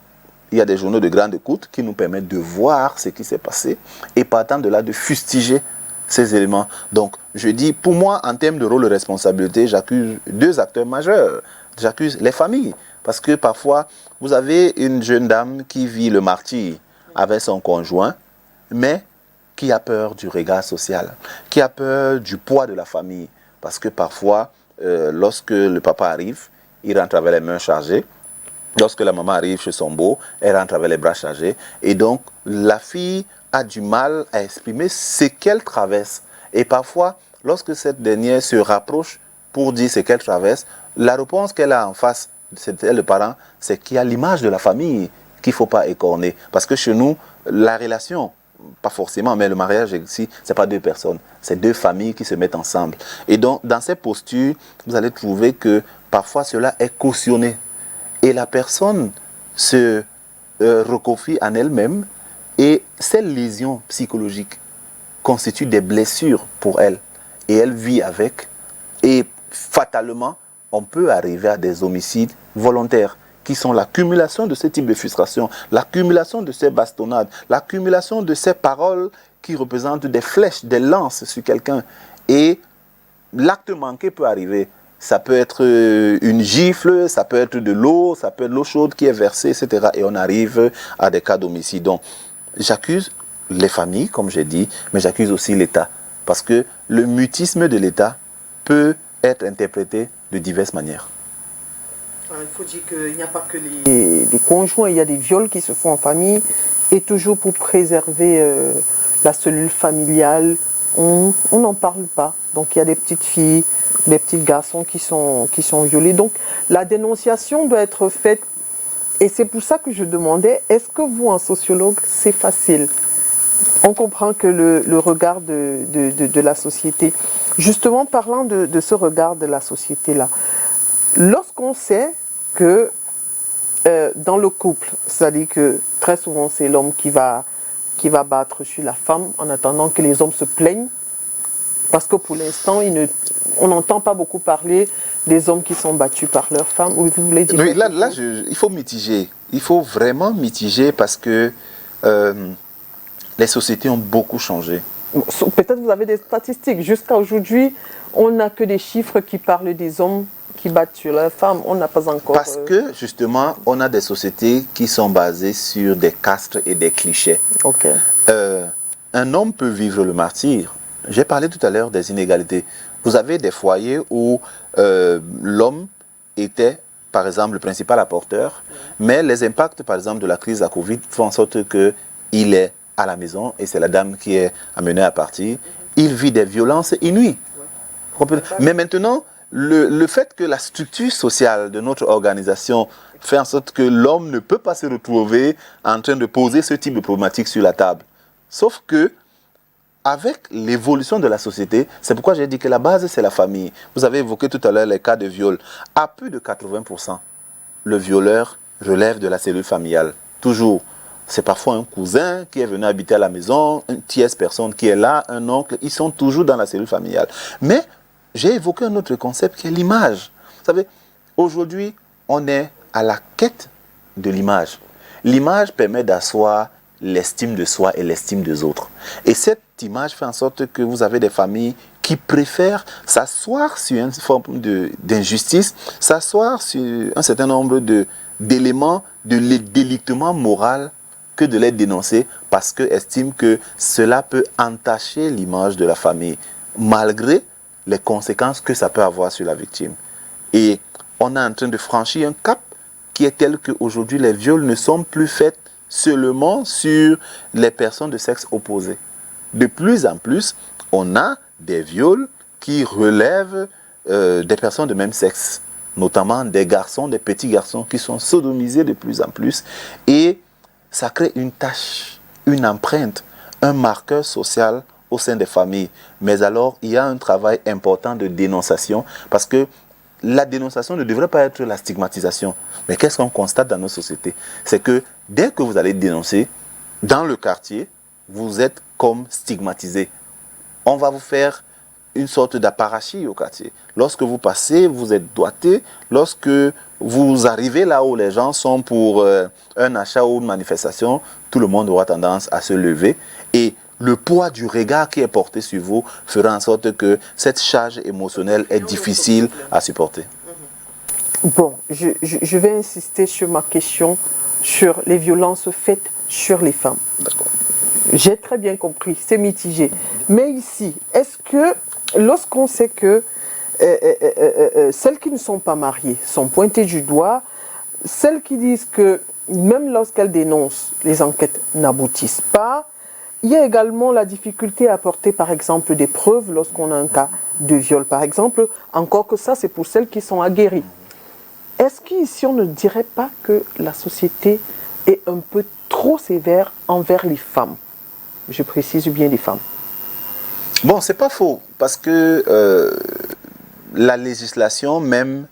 il y a des journaux de grande écoute qui nous permettent de voir ce qui s'est passé et partant de là, de fustiger ces éléments. Donc, je dis, pour moi, en termes de rôle de responsabilité, j'accuse deux acteurs majeurs. J'accuse les familles. Parce que parfois, vous avez une jeune dame qui vit le martyre avec son conjoint, mais qui a peur du regard social, qui a peur du poids de la famille. Parce que parfois, lorsque le papa arrive, il rentre avec les mains chargées. Lorsque la maman arrive chez son beau, elle rentre avec les bras chargés. Et donc, la fille a du mal à exprimer ce qu'elle traverse. Et parfois, lorsque cette dernière se rapproche pour dire ce qu'elle traverse, la réponse qu'elle a en face, c'est elle, le parent, c'est qu'il y a l'image de la famille qu'il ne faut pas écorner. Parce que chez nous, la relation, pas forcément, mais le mariage ici, ce n'est pas deux personnes, c'est deux familles qui se mettent ensemble. Et donc, dans ces postures, vous allez trouver que parfois cela est cautionné. Et la personne se reconfie en elle-même et ces lésions psychologiques constituent des blessures pour elle. Et elle vit avec. Et fatalement, on peut arriver à des homicides volontaires qui sont l'accumulation de ce type de frustration, l'accumulation de ces bastonnades, l'accumulation de ces paroles qui représentent des flèches, des lances sur quelqu'un. Et l'acte manqué peut arriver. Ça peut être une gifle, ça peut être de l'eau, ça peut être l'eau chaude qui est versée, etc. Et on arrive à des cas d'homicide. Donc, j'accuse les familles, comme j'ai dit, mais j'accuse aussi l'État. Parce que le mutisme de l'État peut être interprété de diverses manières. Il faut dire qu'il n'y a pas que les conjoints, il y a des viols qui se font en famille. Et toujours pour préserver la cellule familiale, on n'en parle pas. Donc il y a des petites filles, des petits garçons qui sont violés. Donc la dénonciation doit être faite. Et c'est pour ça que je demandais, est-ce que vous, en sociologue, c'est facile? On comprend que le regard de la société, justement parlant de ce regard de la société-là, lorsqu'on sait que dans le couple, c'est-à-dire que très souvent c'est l'homme qui va battre sur la femme en attendant que les hommes se plaignent, parce que pour l'instant, on n'entend pas beaucoup parler des hommes qui sont battus par leurs femmes. Vous voulez dire? Oui, là il faut mitiger. Il faut vraiment mitiger parce que les sociétés ont beaucoup changé. Peut-être vous avez des statistiques. Jusqu'à aujourd'hui, on n'a que des chiffres qui parlent des hommes qui battent sur leurs femmes. On n'a pas encore... Parce que, justement, on a des sociétés qui sont basées sur des castes et des clichés. Okay. Un homme peut vivre le martyre. J'ai parlé tout à l'heure des inégalités. Vous avez des foyers où l'homme était, par exemple, le principal apporteur, mais les impacts, par exemple, de la crise de la Covid font en sorte qu'il est à la maison et c'est la dame qui est amenée à partir, il vit des violences inouïes. Mais maintenant, le fait que la structure sociale de notre organisation fait en sorte que l'homme ne peut pas se retrouver en train de poser ce type de problématique sur la table. Sauf que, avec l'évolution de la société, c'est pourquoi j'ai dit que la base, c'est la famille. Vous avez évoqué tout à l'heure les cas de viol. À plus de 80%, le violeur relève de la cellule familiale. Toujours. C'est parfois un cousin qui est venu habiter à la maison, une tierce personne qui est là, un oncle. Ils sont toujours dans la cellule familiale. Mais j'ai évoqué un autre concept qui est l'image. Vous savez, aujourd'hui, on est à la quête de l'image. L'image permet d'asseoir l'estime de soi et l'estime des autres. Et cette image fait en sorte que vous avez des familles qui préfèrent s'asseoir sur une forme d'injustice, s'asseoir sur un certain nombre d'éléments de délictement moral que de les dénoncer parce qu'elles estiment que cela peut entacher l'image de la famille, malgré les conséquences que ça peut avoir sur la victime. Et on est en train de franchir un cap qui est tel qu'aujourd'hui les viols ne sont plus faits seulement sur les personnes de sexe opposé. De plus en plus, on a des viols qui relèvent des personnes de même sexe, notamment des garçons, des petits garçons qui sont sodomisés de plus en plus. Et ça crée une tache, une empreinte, un marqueur social au sein des familles. Mais alors, il y a un travail important de dénonciation parce que la dénonciation ne devrait pas être la stigmatisation. Mais qu'est-ce qu'on constate dans nos sociétés? C'est que dès que vous allez dénoncer, dans le quartier, vous êtes comme stigmatisé. On va vous faire une sorte d'apparatchik au quartier. Lorsque vous passez, vous êtes doigté. Lorsque vous arrivez là où les gens sont pour un achat ou une manifestation, tout le monde aura tendance à se lever. Et le poids du regard qui est porté sur vous fera en sorte que cette charge émotionnelle est difficile à supporter. Bon, je vais insister sur ma question sur les violences faites sur les femmes. D'accord. J'ai très bien compris, c'est mitigé. Mais ici, est-ce que lorsqu'on sait que celles qui ne sont pas mariées sont pointées du doigt, celles qui disent que même lorsqu'elles dénoncent, les enquêtes n'aboutissent pas, il y a également la difficulté à apporter par exemple des preuves lorsqu'on a un cas de viol par exemple, encore que ça c'est pour celles qui sont aguerries. Est-ce qu'ici on ne dirait pas que la société est un peu trop sévère envers les femmes? Je précise bien les femmes. Bon, c'est pas faux, parce que la législation même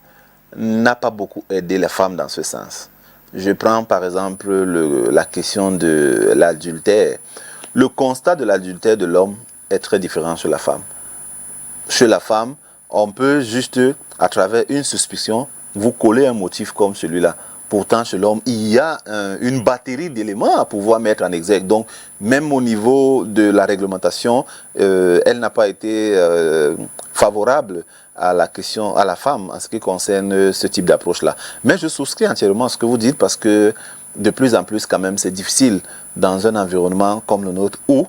n'a pas beaucoup aidé les femmes dans ce sens. Je prends par exemple la question de l'adultère. Le constat de l'adultère de l'homme est très différent chez la femme. Chez la femme, on peut juste, à travers une suspicion, vous coller un motif comme celui-là. Pourtant, chez l'homme, il y a une batterie d'éléments à pouvoir mettre en exergue. Donc, même au niveau de la réglementation, elle n'a pas été favorable à la question, à la femme, en ce qui concerne ce type d'approche-là. Mais je souscris entièrement à ce que vous dites parce que de plus en plus, quand même, c'est difficile dans un environnement comme le nôtre où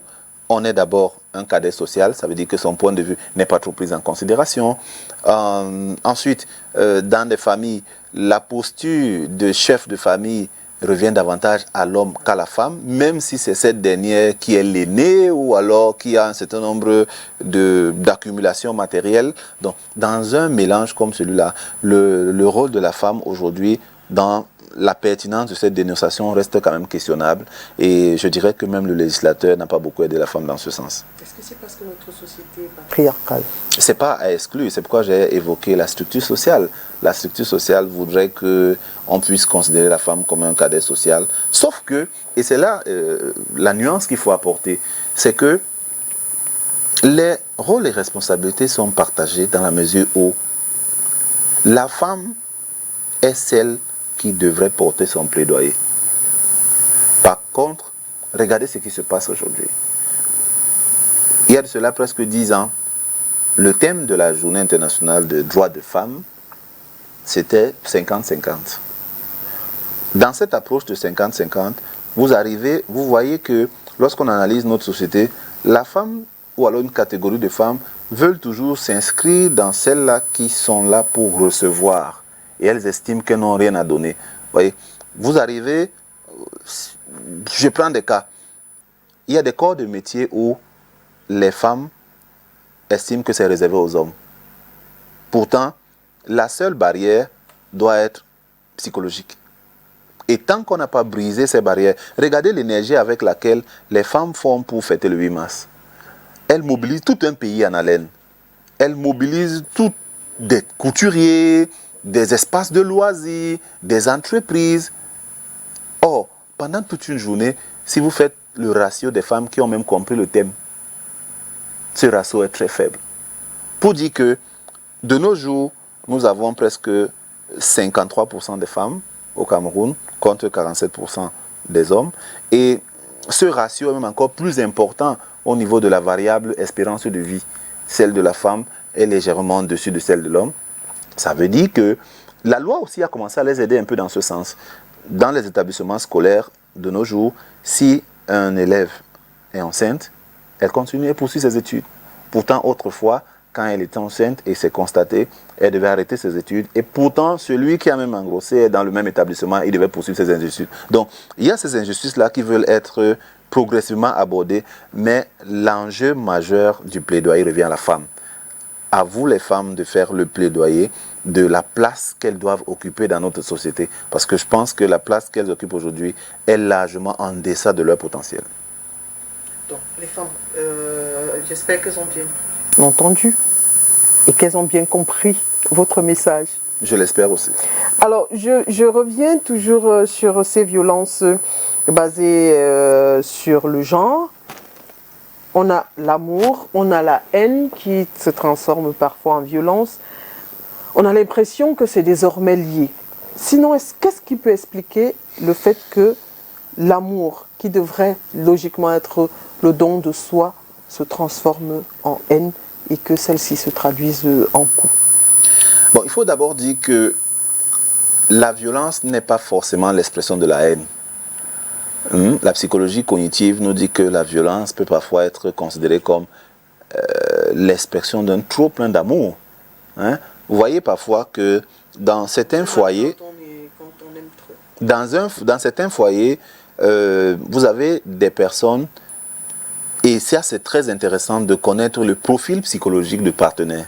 on est d'abord un cadet social, ça veut dire que son point de vue n'est pas trop pris en considération. Ensuite, dans des familles, la posture de chef de famille revient davantage à l'homme qu'à la femme, même si c'est cette dernière qui est l'aînée ou alors qui a un certain nombre d'accumulations matérielles. Donc, dans un mélange comme celui-là, le rôle de la femme aujourd'hui dans la pertinence de cette dénonciation reste quand même questionnable et je dirais que même le législateur n'a pas beaucoup aidé la femme dans ce sens. Est-ce que c'est parce que notre société est patriarcale? C'est pas à exclure, c'est pourquoi j'ai évoqué la structure sociale. La structure sociale voudrait qu'on puisse considérer la femme comme un cadet social, sauf que, et c'est là la nuance qu'il faut apporter, c'est que les rôles et responsabilités sont partagés dans la mesure où la femme est celle qui devrait porter son plaidoyer. Par contre, regardez ce qui se passe aujourd'hui. Il y a de cela presque 10 ans, le thème de la Journée internationale des droits des femmes, c'était 50-50. Dans cette approche de 50-50, vous voyez que lorsqu'on analyse notre société, la femme ou alors une catégorie de femmes veulent toujours s'inscrire dans celles-là qui sont là pour recevoir. Et elles estiment qu'elles n'ont rien à donner. Voyez, vous arrivez, je prends des cas. il y a des corps de métier où les femmes estiment que c'est réservé aux hommes. Pourtant, la seule barrière doit être psychologique. Et tant qu'on n'a pas brisé ces barrières, regardez l'énergie avec laquelle les femmes font pour fêter le 8 mars. Elles mobilisent tout un pays en haleine. Elles mobilisent tous des couturiers, des espaces de loisirs, des entreprises. Or, pendant toute une journée, si vous faites le ratio des femmes qui ont même compris le thème, ce ratio est très faible. Pour dire que, de nos jours, nous avons presque 53% des femmes au Cameroun contre 47% des hommes. Et ce ratio est même encore plus important au niveau de la variable espérance de vie. Celle de la femme est légèrement au-dessus de celle de l'homme. Ça veut dire que la loi aussi a commencé à les aider un peu dans ce sens. Dans les établissements scolaires de nos jours, si un élève est enceinte, elle continue et poursuit ses études. Pourtant, autrefois, quand elle était enceinte et c'est constaté, elle devait arrêter ses études. Et pourtant, celui qui a même engrossé est dans le même établissement, il devait poursuivre ses injustices. Donc, il y a ces injustices-là qui veulent être progressivement abordées, mais l'enjeu majeur du plaidoyer revient à la femme. À vous, les femmes, de faire le plaidoyer de la place qu'elles doivent occuper dans notre société. Parce que je pense que la place qu'elles occupent aujourd'hui est largement en deçà de leur potentiel. Donc, les femmes, j'espère qu'elles ont bien entendu et qu'elles ont bien compris votre message. Je l'espère aussi. Alors, je reviens toujours sur ces violences basées sur le genre. On a l'amour, on a la haine qui se transforme parfois en violence. On a l'impression que c'est désormais lié. Sinon, qu'est-ce qui peut expliquer le fait que l'amour, qui devrait logiquement être le don de soi, se transforme en haine et que celle-ci se traduise en coups? Bon, il faut d'abord dire que la violence n'est pas forcément l'expression de la haine. La psychologie cognitive nous dit que la violence peut parfois être considérée comme l'expression d'un trop plein d'amour. Vous voyez parfois que dans certains foyers, dans certains foyers, vous avez des personnes, et ça c'est très intéressant de connaître le profil psychologique du partenaire.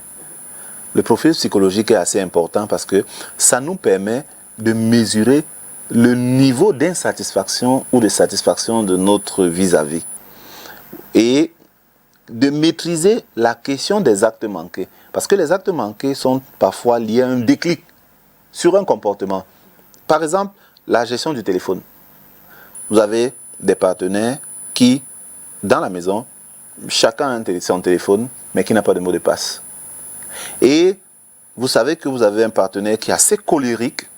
Le profil psychologique est assez important parce que ça nous permet de mesurer le niveau d'insatisfaction ou de satisfaction de notre vis-à-vis et de maîtriser la question des actes manqués. Parce que les actes manqués sont parfois liés à un déclic sur un comportement. Par exemple, la gestion du téléphone. Vous avez des partenaires qui, dans la maison, chacun a son téléphone, mais qui n'a pas de mot de passe. Et vous savez que vous avez un partenaire qui est assez colérique.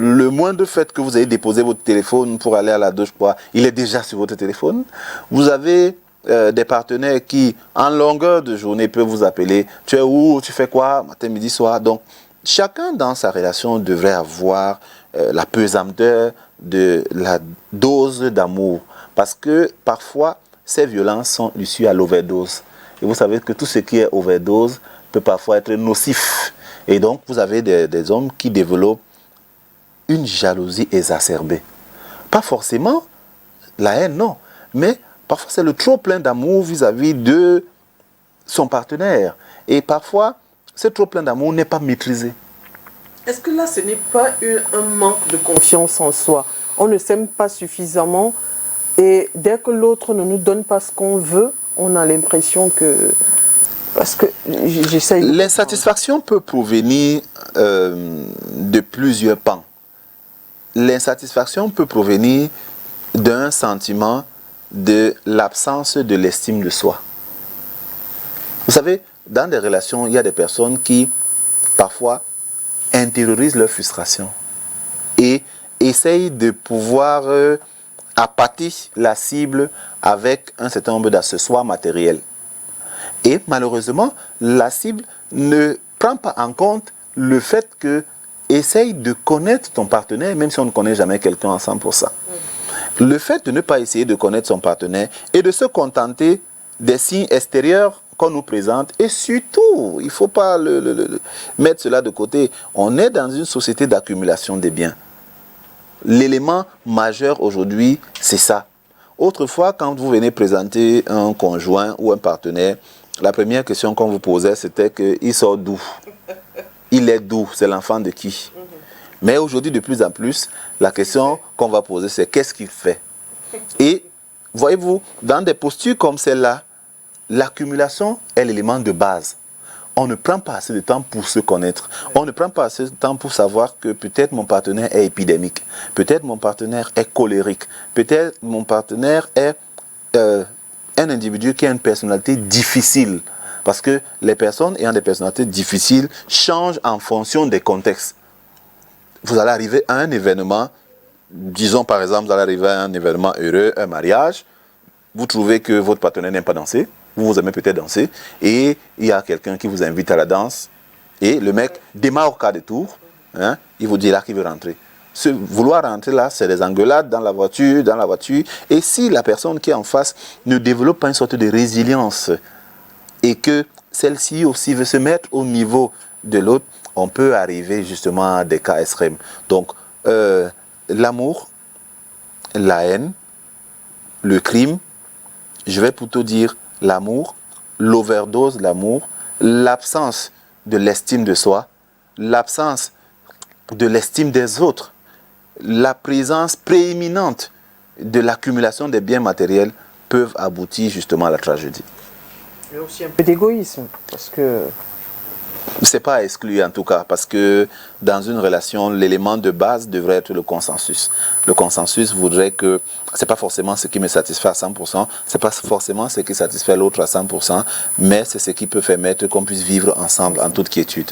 Le moindre fait que vous ayez déposé votre téléphone pour aller à la douche, il est déjà sur votre téléphone. Vous avez des partenaires qui, en longueur de journée, peuvent vous appeler. Tu es où? Tu fais quoi? Matin, midi, soir. Donc, chacun dans sa relation devrait avoir la pesanteur de la dose d'amour. Parce que parfois, ces violences sont issues à l'overdose. Et vous savez que tout ce qui est overdose peut parfois être nocif. Et donc, vous avez des hommes qui développent une jalousie exacerbée. Pas forcément la haine, non. Mais parfois, c'est le trop plein d'amour vis-à-vis de son partenaire. Et parfois, ce trop plein d'amour n'est pas maîtrisé. Est-ce que là, ce n'est pas un manque de confiance en soi? On ne s'aime pas suffisamment et dès que l'autre ne nous donne pas ce qu'on veut, on a l'impression que... Parce que j'essaye... L'insatisfaction peut provenir de plusieurs pans. L'insatisfaction peut provenir d'un sentiment de l'absence de l'estime de soi. Vous savez, dans des relations, il y a des personnes qui, parfois, intériorisent leur frustration et essayent de pouvoir appâter la cible avec un certain nombre d'accessoires matériels. Et malheureusement, la cible ne prend pas en compte le fait que essaye de connaître ton partenaire, même si on ne connaît jamais quelqu'un à 100%. Le fait de ne pas essayer de connaître son partenaire et de se contenter des signes extérieurs qu'on nous présente, et surtout, il ne faut pas mettre cela de côté, on est dans une société d'accumulation des biens. L'élément majeur aujourd'hui, c'est ça. Autrefois, quand vous venez présenter un conjoint ou un partenaire, la première question qu'on vous posait, c'était qu'il sort d'où? Il est d'où? C'est l'enfant de qui? Mais aujourd'hui, de plus en plus, la question qu'on va poser, c'est qu'est-ce qu'il fait? Et voyez-vous, dans des postures comme celle-là, l'accumulation est l'élément de base. On ne prend pas assez de temps pour se connaître. On ne prend pas assez de temps pour savoir que peut-être mon partenaire est épidémique. Peut-être mon partenaire est colérique. Peut-être mon partenaire est un individu qui a une personnalité difficile. Parce que les personnes ayant des personnalités difficiles changent en fonction des contextes. Vous allez arriver à un événement, disons par exemple, vous allez arriver à un événement heureux, un mariage, vous trouvez que votre partenaire n'aime pas danser, vous aimez peut-être danser, et il y a quelqu'un qui vous invite à la danse, et le mec démarre au quart de tour, hein, il vous dit là qu'il veut rentrer. Vouloir rentrer là, c'est des engueulades dans la voiture, et si la personne qui est en face ne développe pas une sorte de résilience, et que celle-ci aussi veut se mettre au niveau de l'autre, on peut arriver justement à des cas extrêmes. Donc, l'amour, la haine, le crime, je vais plutôt dire l'amour, l'overdose de l'amour, l'absence de l'estime de soi, l'absence de l'estime des autres, la présence prééminente de l'accumulation des biens matériels peuvent aboutir justement à la tragédie. Il y a aussi un peu d'égoïsme, parce que... C'est pas exclu en tout cas, parce que dans une relation, l'élément de base devrait être le consensus. Le consensus voudrait que c'est pas forcément ce qui me satisfait à 100%, c'est pas forcément ce qui satisfait l'autre à 100%, mais c'est ce qui peut permettre qu'on puisse vivre ensemble en toute quiétude.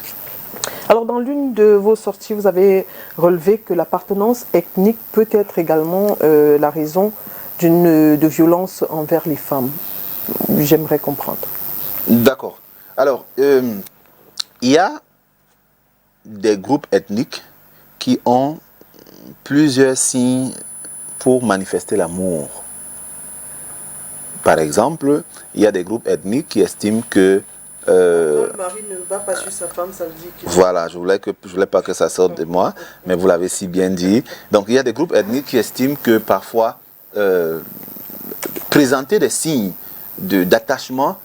Alors, dans l'une de vos sorties, vous avez relevé que l'appartenance ethnique peut être également la raison de violence envers les femmes. J'aimerais comprendre. D'accord. Alors, il y a des groupes ethniques qui ont plusieurs signes pour manifester l'amour. Par exemple, il y a des groupes ethniques qui estiment que... le mari ne va pas sur sa femme, ça veut dire que... Voilà, je voulais pas que ça sorte de moi, mais vous l'avez si bien dit. Donc, il y a des groupes ethniques qui estiment que parfois, présenter des signes d'attachement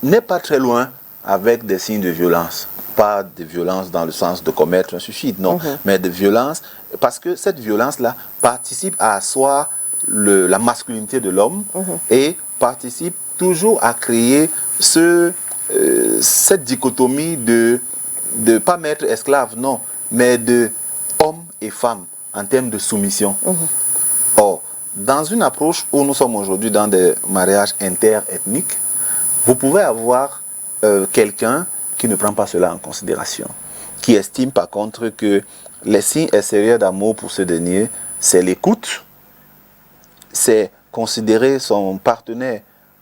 n'est pas très loin avec des signes de violence. Pas de violence dans le sens de commettre un suicide, non, mais de violence, parce que cette violence-là participe à asseoir la masculinité de l'homme et participe toujours à créer cette dichotomie de pas maître esclave, non, mais de homme et femme en termes de soumission. Or, dans une approche où nous sommes aujourd'hui dans des mariages interethniques, vous pouvez avoir quelqu'un qui ne prend pas cela en considération, qui estime par contre que les signes extérieurs d'amour pour ce dernier, c'est l'écoute, c'est considérer son partenaire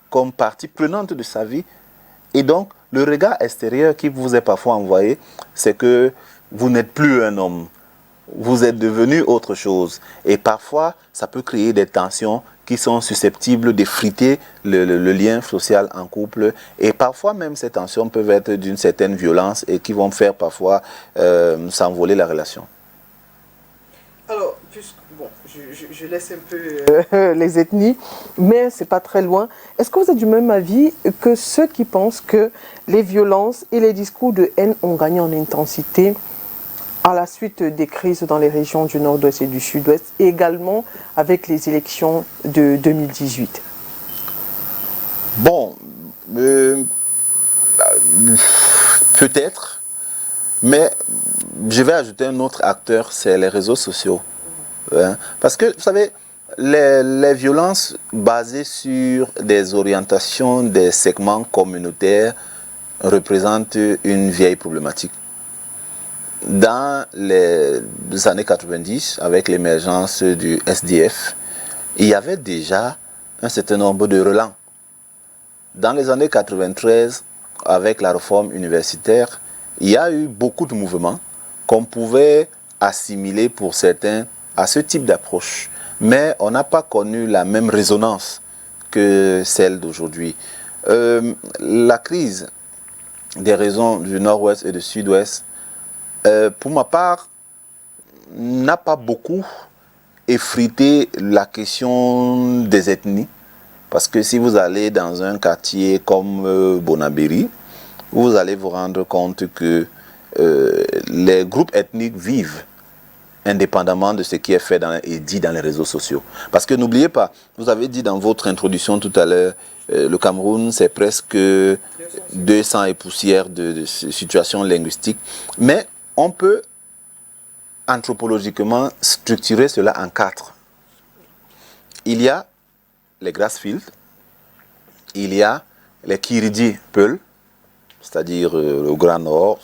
comme partie prenante de sa vie, et donc le regard extérieur qui vous est parfois envoyé, c'est que vous n'êtes plus un homme, vous êtes devenu autre chose, et parfois ça peut créer des tensions qui sont susceptibles d'effriter le lien social en couple. Et parfois même ces tensions peuvent être d'une certaine violence et qui vont faire parfois s'envoler la relation. Alors, bon, je laisse un peu les ethnies, mais c'est pas très loin. Est-ce que vous êtes du même avis que ceux qui pensent que les violences et les discours de haine ont gagné en intensité à la suite des crises dans les régions du Nord-Ouest et du Sud-Ouest, et également avec les élections de 2018? Bon, peut-être, mais je vais ajouter un autre acteur, c'est les réseaux sociaux. Hein? Parce que, vous savez, les violences basées sur des orientations, des segments communautaires représentent une vieille problématique. Dans les années 90, avec l'émergence du SDF, il y avait déjà un certain nombre de relents. Dans les années 93, avec la réforme universitaire, il y a eu beaucoup de mouvements qu'on pouvait assimiler pour certains à ce type d'approche. Mais on n'a pas connu la même résonance que celle d'aujourd'hui. La crise des régions du Nord-Ouest et du Sud-Ouest, pour ma part, n'a pas beaucoup effriter la question des ethnies. Parce que si vous allez dans un quartier comme Bonabéry, vous allez vous rendre compte que les groupes ethniques vivent indépendamment de ce qui est fait et dit dans les réseaux sociaux. Parce que n'oubliez pas, vous avez dit dans votre introduction tout à l'heure, le Cameroun, c'est presque 200 et poussières de situations linguistiques. Mais on peut anthropologiquement structurer cela en 4. Il y a les Grassfield, il y a les Kiridi Peul, c'est-à-dire le Grand Nord,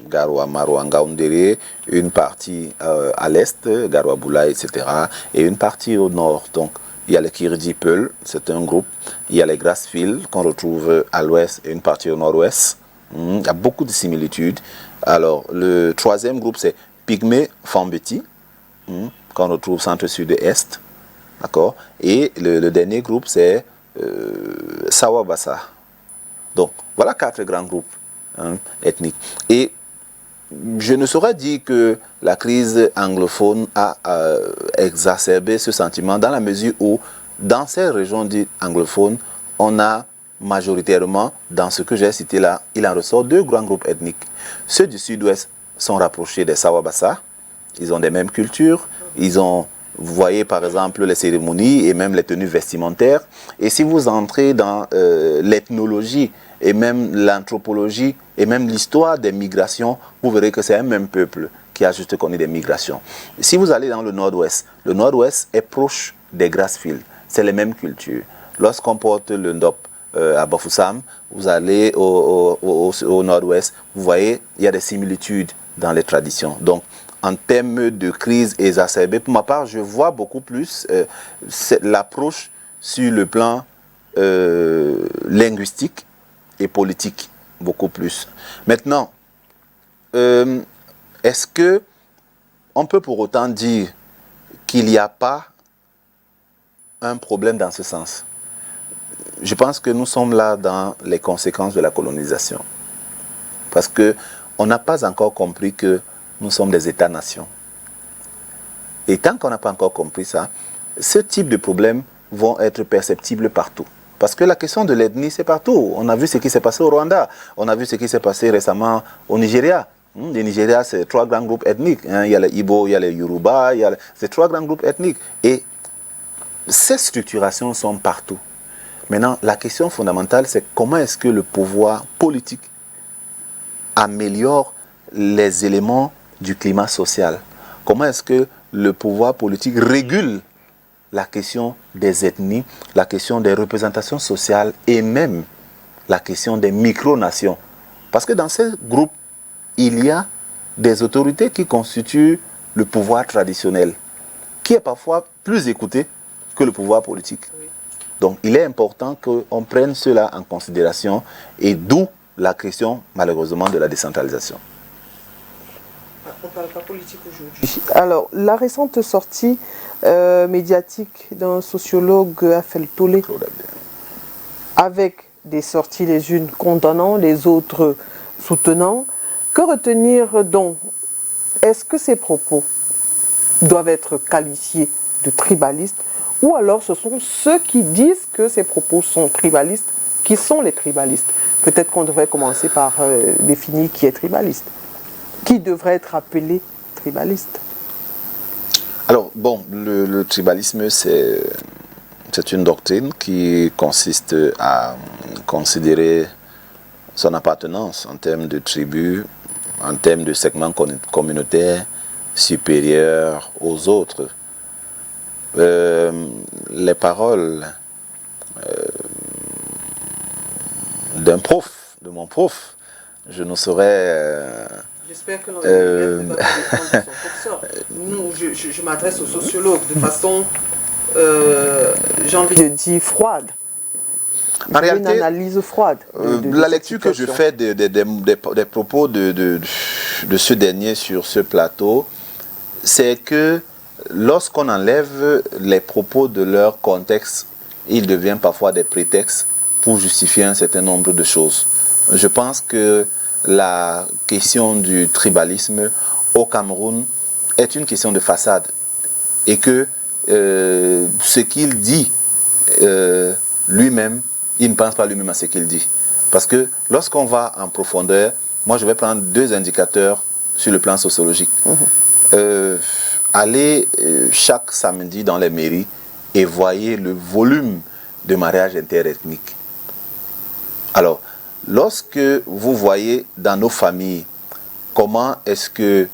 Garoua, Maroua, Ngaoundéré, une partie à l'est, Garoua Boula, etc., et une partie au nord. Donc, il y a les Kiridi Peul, c'est un groupe. Il y a les Grassfield, qu'on retrouve à l'ouest et une partie au nord-ouest. Il y a beaucoup de similitudes. Alors, le troisième groupe, c'est Pygmée Fambeti, qu'on retrouve centre-sud-est. D'accord. Et le dernier groupe, c'est Sawabassa. Donc, voilà 4 grands groupes ethniques. Et je ne saurais dire que la crise anglophone a exacerbé ce sentiment dans la mesure où, dans ces régions dites anglophones, on a majoritairement, dans ce que j'ai cité là, il en ressort 2 grands groupes ethniques. Ceux du sud-ouest sont rapprochés des Sawabassa. Ils ont des mêmes cultures. Ils ont, vous voyez par exemple les cérémonies et même les tenues vestimentaires. Et si vous entrez dans l'ethnologie et même l'anthropologie et même l'histoire des migrations, vous verrez que c'est un même peuple qui a juste connu des migrations. Si vous allez dans le nord-ouest est proche des Grassfield. C'est les mêmes cultures. Lorsqu'on porte le ndop à Bafoussam, vous allez au nord-ouest, vous voyez, il y a des similitudes dans les traditions. Donc, en termes de crise exacerbée, pour ma part, je vois beaucoup plus l'approche sur le plan linguistique et politique, beaucoup plus. Maintenant, est-ce que on peut pour autant dire qu'il n'y a pas un problème dans ce sens? Je pense que nous sommes là dans les conséquences de la colonisation. Parce qu'on n'a pas encore compris que nous sommes des États-nations. Et tant qu'on n'a pas encore compris ça, ce type de problèmes vont être perceptibles partout. Parce que la question de l'ethnie, c'est partout. On a vu ce qui s'est passé au Rwanda. On a vu ce qui s'est passé récemment au Nigeria. Le Nigeria, c'est 3 grands groupes ethniques. Il y a les Igbo, il y a les Yoruba, c'est 3 grands groupes ethniques. Et ces structurations sont partout. Maintenant, la question fondamentale, c'est comment est-ce que le pouvoir politique améliore les éléments du climat social? Comment est-ce que le pouvoir politique régule la question des ethnies, la question des représentations sociales et même la question des micronations? Parce que dans ces groupes, il y a des autorités qui constituent le pouvoir traditionnel, qui est parfois plus écouté que le pouvoir politique. Donc, il est important qu'on prenne cela en considération et d'où la question, malheureusement, de la décentralisation. On ne parle pas politique aujourd'hui. Alors, la récente sortie médiatique d'un sociologue, Afel Tolé, avec des sorties les unes condamnant, les autres soutenant, que retenir donc? Est-ce que ces propos doivent être qualifiés de tribalistes? Ou alors ce sont ceux qui disent que ces propos sont tribalistes, qui sont les tribalistes? Peut-être qu'on devrait commencer par définir qui est tribaliste. Qui devrait être appelé tribaliste? Alors, bon, le tribalisme, c'est une doctrine qui consiste à considérer son appartenance en termes de tribus, en termes de segments communautaires supérieurs aux autres. Les paroles d'un prof, de mon prof, je ne saurais... J'espère que l'on va défendre son professeur. Nous, je m'adresse aux sociologues de façon, j'ai envie de dire, froide. En réalité, une analyse froide. La lecture que je fais des propos de ce dernier sur ce plateau, c'est que lorsqu'on enlève les propos de leur contexte, ils deviennent parfois des prétextes pour justifier un certain nombre de choses. Je pense que la question du tribalisme au Cameroun est une question de façade et qu'il ce qu'il dit lui-même, il ne pense pas lui-même à ce qu'il dit. Parce que lorsqu'on va en profondeur, moi je vais prendre 2 indicateurs sur le plan sociologique. Allez chaque samedi dans les mairies et voyez le volume de mariages interethniques. Alors, lorsque vous voyez dans nos familles comment est-ce que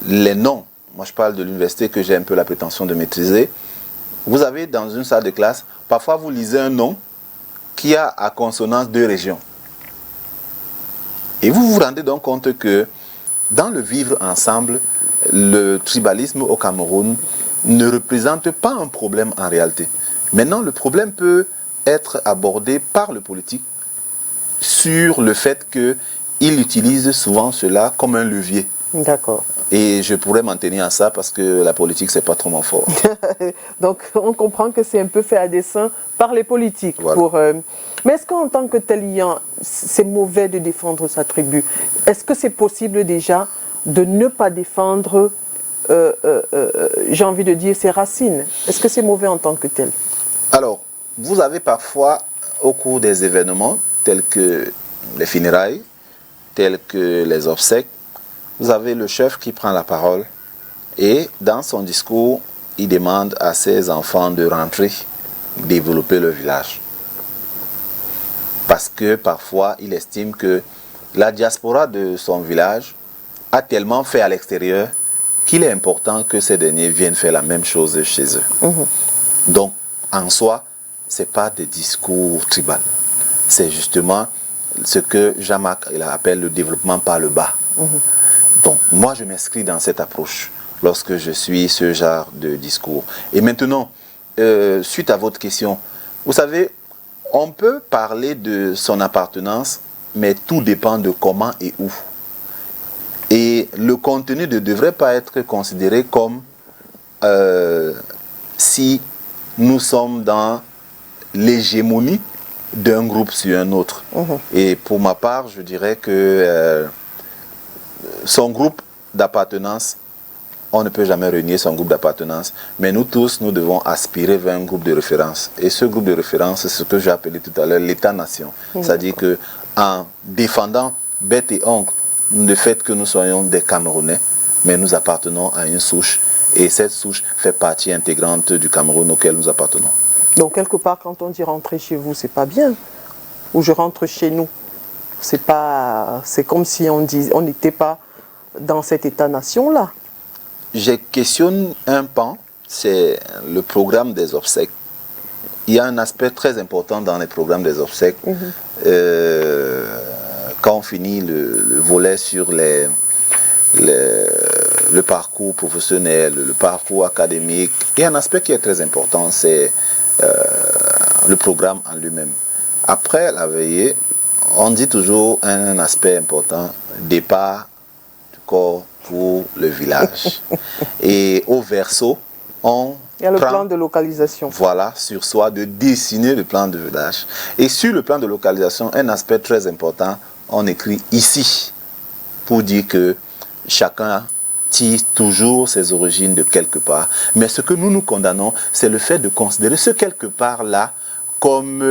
les noms, moi je parle de l'université que j'ai un peu la prétention de maîtriser, vous avez dans une salle de classe, parfois vous lisez un nom qui a à consonance 2 régions. Et vous vous rendez donc compte que dans le vivre ensemble, le tribalisme au Cameroun ne représente pas un problème en réalité. Maintenant, le problème peut être abordé par le politique sur le fait qu'il utilise souvent cela comme un levier. D'accord. Et je pourrais m'en tenir à ça parce que la politique, c'est pas trop mon fort. Donc, on comprend que c'est un peu fait à dessein par les politiques. Voilà. Mais est-ce qu'en tant que tel, c'est mauvais de défendre sa tribu? Est-ce que c'est possible déjà de ne pas défendre, j'ai envie de dire, ses racines? Est-ce que c'est mauvais en tant que tel? Alors, vous avez parfois, au cours des événements, tels que les funérailles, tels que les obsèques, vous avez le chef qui prend la parole et dans son discours, il demande à ses enfants de rentrer, développer le village. Parce que parfois, il estime que la diaspora de son village a tellement fait à l'extérieur qu'il est important que ces derniers viennent faire la même chose chez eux. Donc, en soi, ce n'est pas des discours tribaux. C'est justement ce que Jean-Marc appelle le développement par le bas. Donc, moi, je m'inscris dans cette approche lorsque je suis ce genre de discours. Et maintenant, suite à votre question, vous savez, on peut parler de son appartenance, mais tout dépend de comment et où. Et le contenu ne devrait pas être considéré comme si nous sommes dans l'hégémonie d'un groupe sur un autre. Et pour ma part, je dirais que son groupe d'appartenance, on ne peut jamais renier son groupe d'appartenance, mais nous tous, nous devons aspirer vers un groupe de référence. Et ce groupe de référence, c'est ce que j'ai appelé tout à l'heure l'État-nation. C'est-à-dire qu'en défendant bête et oncle le fait que nous soyons des Camerounais, mais nous appartenons à une souche, et cette souche fait partie intégrante du Cameroun auquel nous appartenons. Donc quelque part, quand on dit rentrer chez vous, c'est pas bien. Ou je rentre chez nous. C'est comme si on n'était pas dans cet État-nation-là. Je questionne un pan, c'est le programme des obsèques. Il y a un aspect très important dans les programmes des obsèques. Quand on finit le volet sur le parcours professionnel, le parcours académique, il y a un aspect qui est très important, c'est le programme en lui-même. Après la veillée, on dit toujours un aspect important, départ du corps pour le village. Et au verso, il y a le plan de localisation. Voilà, sur soi, de dessiner le plan de village. Et sur le plan de localisation, un aspect très important, on écrit ici, pour dire que chacun tire toujours ses origines de quelque part. Mais ce que nous condamnons, c'est le fait de considérer ce quelque part-là comme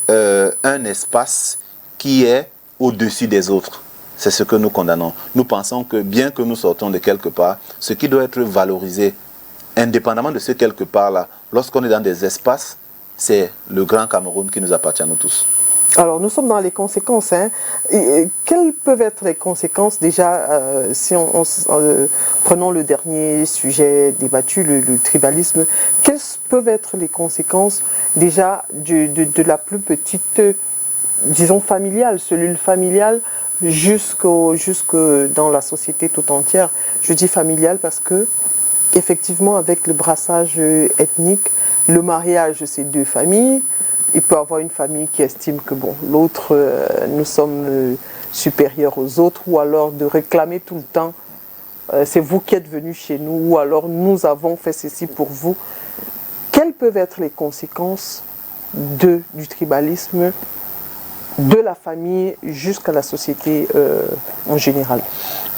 un espace qui est au-dessus des autres. C'est ce que nous condamnons. Nous pensons que bien que nous sortons de quelque part, ce qui doit être valorisé, indépendamment de ce quelque part-là, lorsqu'on est dans des espaces, c'est le grand Cameroun qui nous appartient à nous tous. Alors, nous sommes dans les conséquences. Quelles peuvent être les conséquences déjà, si prenons le dernier sujet débattu, le tribalisme, quelles peuvent être les conséquences déjà de la plus petite, disons, familiale, cellule familiale, jusque dans la société tout entière? Je dis familiale parce que, effectivement, avec le brassage ethnique, le mariage, c'est 2 familles. Il peut y avoir une famille qui estime que bon, l'autre, nous sommes supérieurs aux autres, ou alors de réclamer tout le temps, c'est vous qui êtes venus chez nous, ou alors nous avons fait ceci pour vous. Quelles peuvent être les conséquences du tribalisme, de la famille jusqu'à la société en général?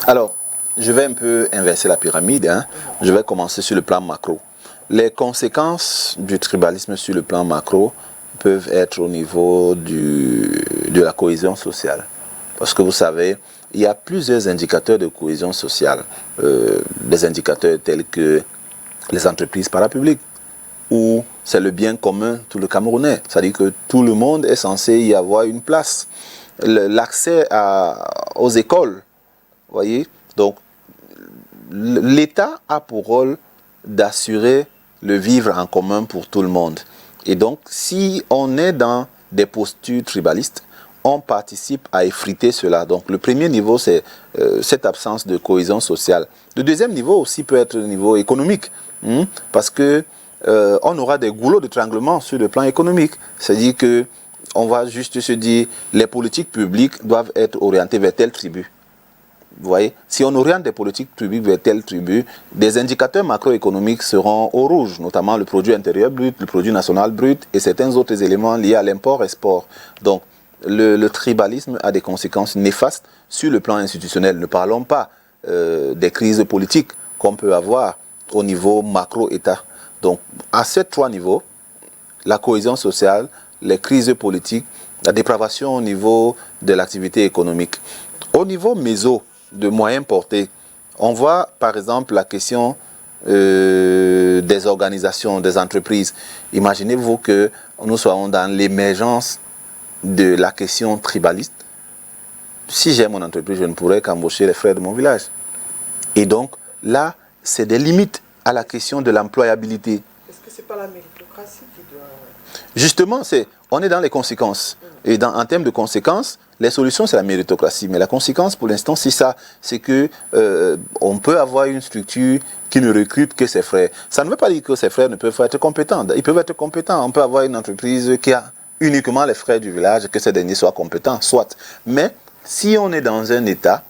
Alors, je vais un peu inverser la pyramide. Je vais commencer sur le plan macro. les conséquences du tribalisme sur le plan macro peuvent être au niveau de la cohésion sociale. Parce que vous savez, il y a plusieurs indicateurs de cohésion sociale. Des indicateurs tels que les entreprises parapubliques, où c'est le bien commun tout le Camerounais. C'est-à-dire que tout le monde est censé y avoir une place. L'accès aux écoles, vous voyez. Donc, l'État a pour rôle d'assurer le vivre en commun pour tout le monde. Et donc, si on est dans des postures tribalistes, on participe à effriter cela. Donc, le premier niveau, c'est cette absence de cohésion sociale. Le deuxième niveau aussi peut être le niveau économique, parce que on aura des goulots d'étranglement sur le plan économique. C'est-à-dire que on va juste se dire, les politiques publiques doivent être orientées vers telle tribu. Vous voyez, si on oriente des politiques publiques vers telle tribu, des indicateurs macroéconomiques seront au rouge, notamment le produit intérieur brut, le produit national brut et certains autres éléments liés à l'import-export. Donc, le tribalisme a des conséquences néfastes sur le plan institutionnel. Ne parlons pas des crises politiques qu'on peut avoir au niveau macro-État. Donc, à ces trois niveaux, la cohésion sociale, les crises politiques, la dépravation au niveau de l'activité économique. Au niveau méso, de moyens portés, on voit par exemple la question des organisations, des entreprises. Imaginez-vous que nous soyons dans l'émergence de la question tribaliste. Si j'ai mon entreprise, je ne pourrais qu'embaucher les frères de mon village. Et donc, là, c'est des limites à la question de l'employabilité. Est-ce que ce n'est pas la méritocratie qui doit... Justement, on est dans les conséquences. Et en termes de conséquences, les solutions, c'est la méritocratie. Mais la conséquence, pour l'instant, c'est ça. C'est que on peut avoir une structure qui ne recrute que ses frères. Ça ne veut pas dire que ses frères ne peuvent pas être compétents. Ils peuvent être compétents. On peut avoir une entreprise qui a uniquement les frères du village, que ces derniers soient compétents, soit. Mais si on est dans un État,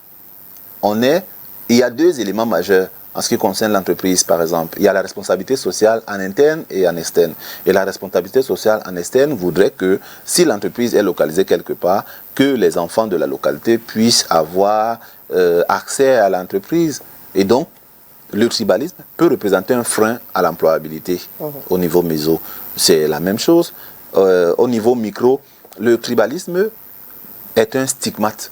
il y a deux éléments majeurs. En ce qui concerne l'entreprise, par exemple, il y a la responsabilité sociale en interne et en externe. Et la responsabilité sociale en externe voudrait que, si l'entreprise est localisée quelque part, que les enfants de la localité puissent avoir accès à l'entreprise. Et donc, le tribalisme peut représenter un frein à l'employabilité au niveau méso. C'est la même chose. Au niveau micro, le tribalisme est un stigmate.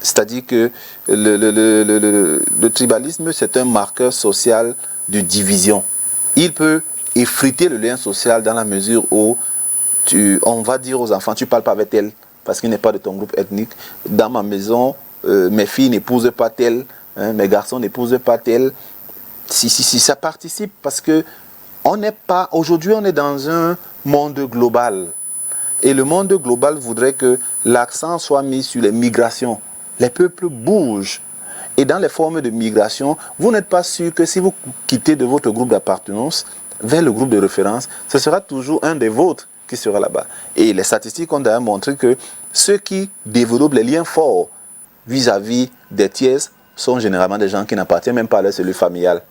C'est-à-dire que le tribalisme, c'est un marqueur social de division. Il peut effriter le lien social dans la mesure où on va dire aux enfants, tu ne parles pas avec tel, parce qu'il n'est pas de ton groupe ethnique. Dans ma maison, mes filles n'épousent pas tel, mes garçons n'épousent pas tel. Si ça participe, parce que aujourd'hui on est dans un monde global. Et le monde global voudrait que l'accent soit mis sur les migrations. Les peuples bougent. Et dans les formes de migration, vous n'êtes pas sûr que si vous quittez de votre groupe d'appartenance vers le groupe de référence, ce sera toujours un des vôtres qui sera là-bas. Et les statistiques ont d'ailleurs montré que ceux qui développent les liens forts vis-à-vis des tiers sont généralement des gens qui n'appartiennent même pas à leur cellule familiale.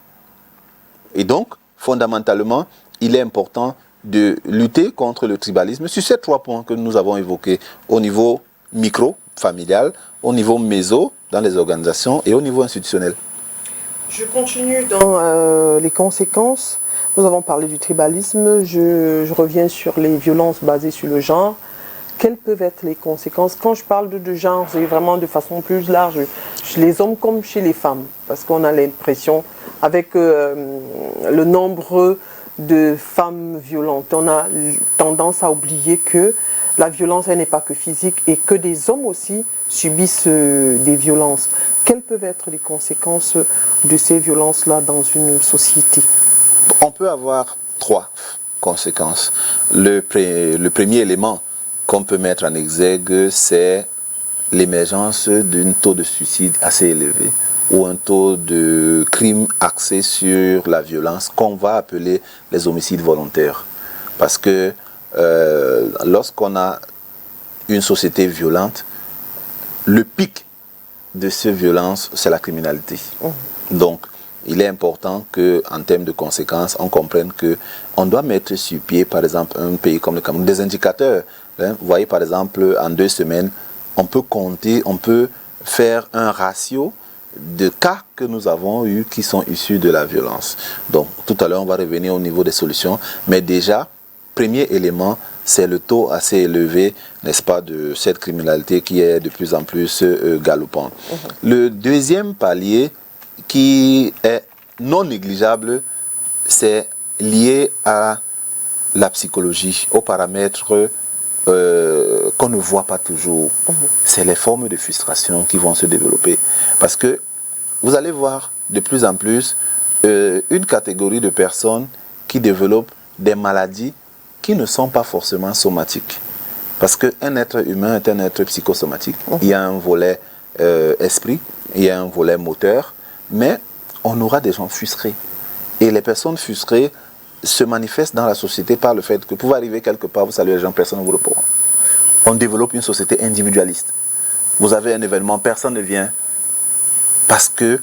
Et donc, fondamentalement, il est important de lutter contre le tribalisme sur ces trois points que nous avons évoqués au niveau micro, familial, au niveau méso, dans les organisations et au niveau institutionnel. Je continue dans les conséquences. Nous avons parlé du tribalisme. Je reviens sur les violences basées sur le genre. Quelles peuvent être les conséquences? Quand je parle de genre, c'est vraiment de façon plus large, chez les hommes comme chez les femmes. Parce qu'on a l'impression, avec le nombre de femmes violentes, on a tendance à oublier que la violence, elle n'est pas que physique et que des hommes aussi subissent des violences. Quelles peuvent être les conséquences de ces violences-là dans une société? On peut avoir trois conséquences. Le premier élément qu'on peut mettre en exergue, c'est l'émergence d'un taux de suicide assez élevé ou un taux de crime axé sur la violence qu'on va appeler les homicides volontaires. Parce que lorsqu'on a une société violente, le pic de ces violences, c'est la criminalité. Donc, il est important qu'en termes de conséquences, on comprenne qu'on doit mettre sur pied, par exemple, un pays comme le Cameroun, des indicateurs. Vous voyez, par exemple, en 2 semaines, on peut compter, on peut faire un ratio de cas que nous avons eus qui sont issus de la violence. Donc, tout à l'heure, on va revenir au niveau des solutions. Mais déjà, premier élément, c'est le taux assez élevé, n'est-ce pas, de cette criminalité qui est de plus en plus galopante. Le deuxième palier qui est non négligeable, c'est lié à la psychologie, aux paramètres qu'on ne voit pas toujours. C'est les formes de frustration qui vont se développer. Parce que vous allez voir de plus en plus une catégorie de personnes qui développent des maladies qui ne sont pas forcément somatiques. Parce qu'un être humain est un être psychosomatique. Il y a un volet esprit, il y a un volet moteur, mais on aura des gens frustrés. Et les personnes frustrées se manifestent dans la société par le fait que vous pouvez arriver quelque part, vous saluez les gens, personne ne vous répond. On développe une société individualiste. Vous avez un événement, personne ne vient parce que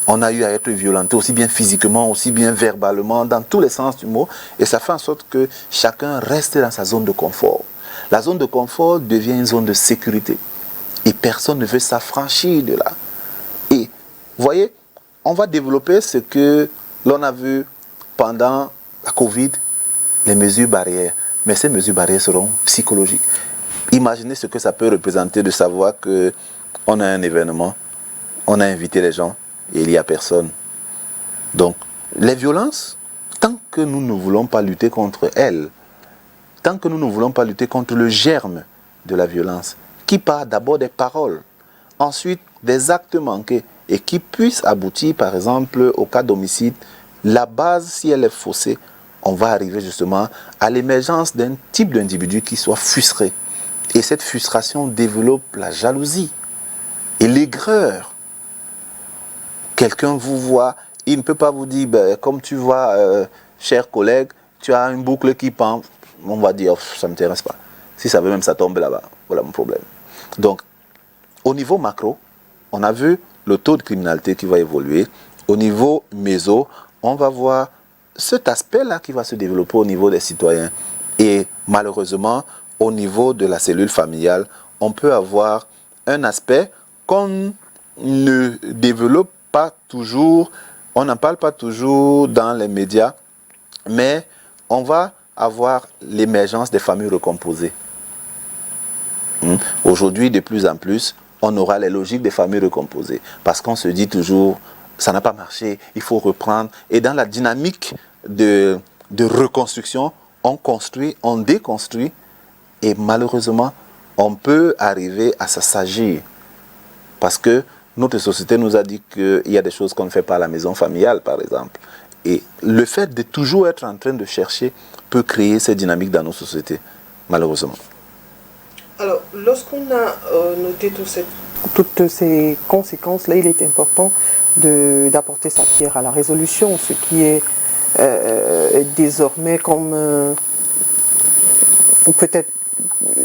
on a eu à être violenté aussi bien physiquement, aussi bien verbalement, dans tous les sens du mot. Et ça fait en sorte que chacun reste dans sa zone de confort. La zone de confort devient une zone de sécurité. Et personne ne veut s'affranchir de là. Et vous voyez, on va développer ce que l'on a vu pendant la Covid, les mesures barrières. Mais ces mesures barrières seront psychologiques. Imaginez ce que ça peut représenter de savoir qu'on a un événement, on a invité les gens et il n'y a personne. Donc, les violences, tant que nous ne voulons pas lutter contre elles, tant que nous ne voulons pas lutter contre le germe de la violence, qui part d'abord des paroles, ensuite des actes manqués, et qui puisse aboutir, par exemple, au cas d'homicide, la base, si elle est faussée, on va arriver justement à l'émergence d'un type d'individu qui soit frustré. Et cette frustration développe la jalousie et l'aigreur. Quelqu'un vous voit, il ne peut pas vous dire, ben, comme tu vois, cher collègue, tu as une boucle qui pend. On va dire, ça ne m'intéresse pas. Si ça veut même, ça tombe là-bas. Voilà mon problème. Donc, au niveau macro, on a vu le taux de criminalité qui va évoluer. Au niveau méso, on va voir cet aspect-là qui va se développer au niveau des citoyens. Et malheureusement, au niveau de la cellule familiale, on peut avoir un aspect qu'on ne développe pas toujours, on n'en parle pas toujours dans les médias, mais on va avoir l'émergence des familles recomposées. Aujourd'hui, de plus en plus, on aura les logiques des familles recomposées. Parce qu'on se dit toujours, ça n'a pas marché, il faut reprendre. Et dans la dynamique de reconstruction, on construit, on déconstruit. Et malheureusement, on peut arriver à s'assagir. Parce que notre société nous a dit qu'il y a des choses qu'on ne fait pas à la maison familiale, par exemple. Et le fait de toujours être en train de chercher peut créer ces dynamiques dans nos sociétés, malheureusement. Alors, lorsqu'on a noté toutes ces conséquences-là, il est important d'apporter sa pierre à la résolution, ce qui est désormais comme, peut-être,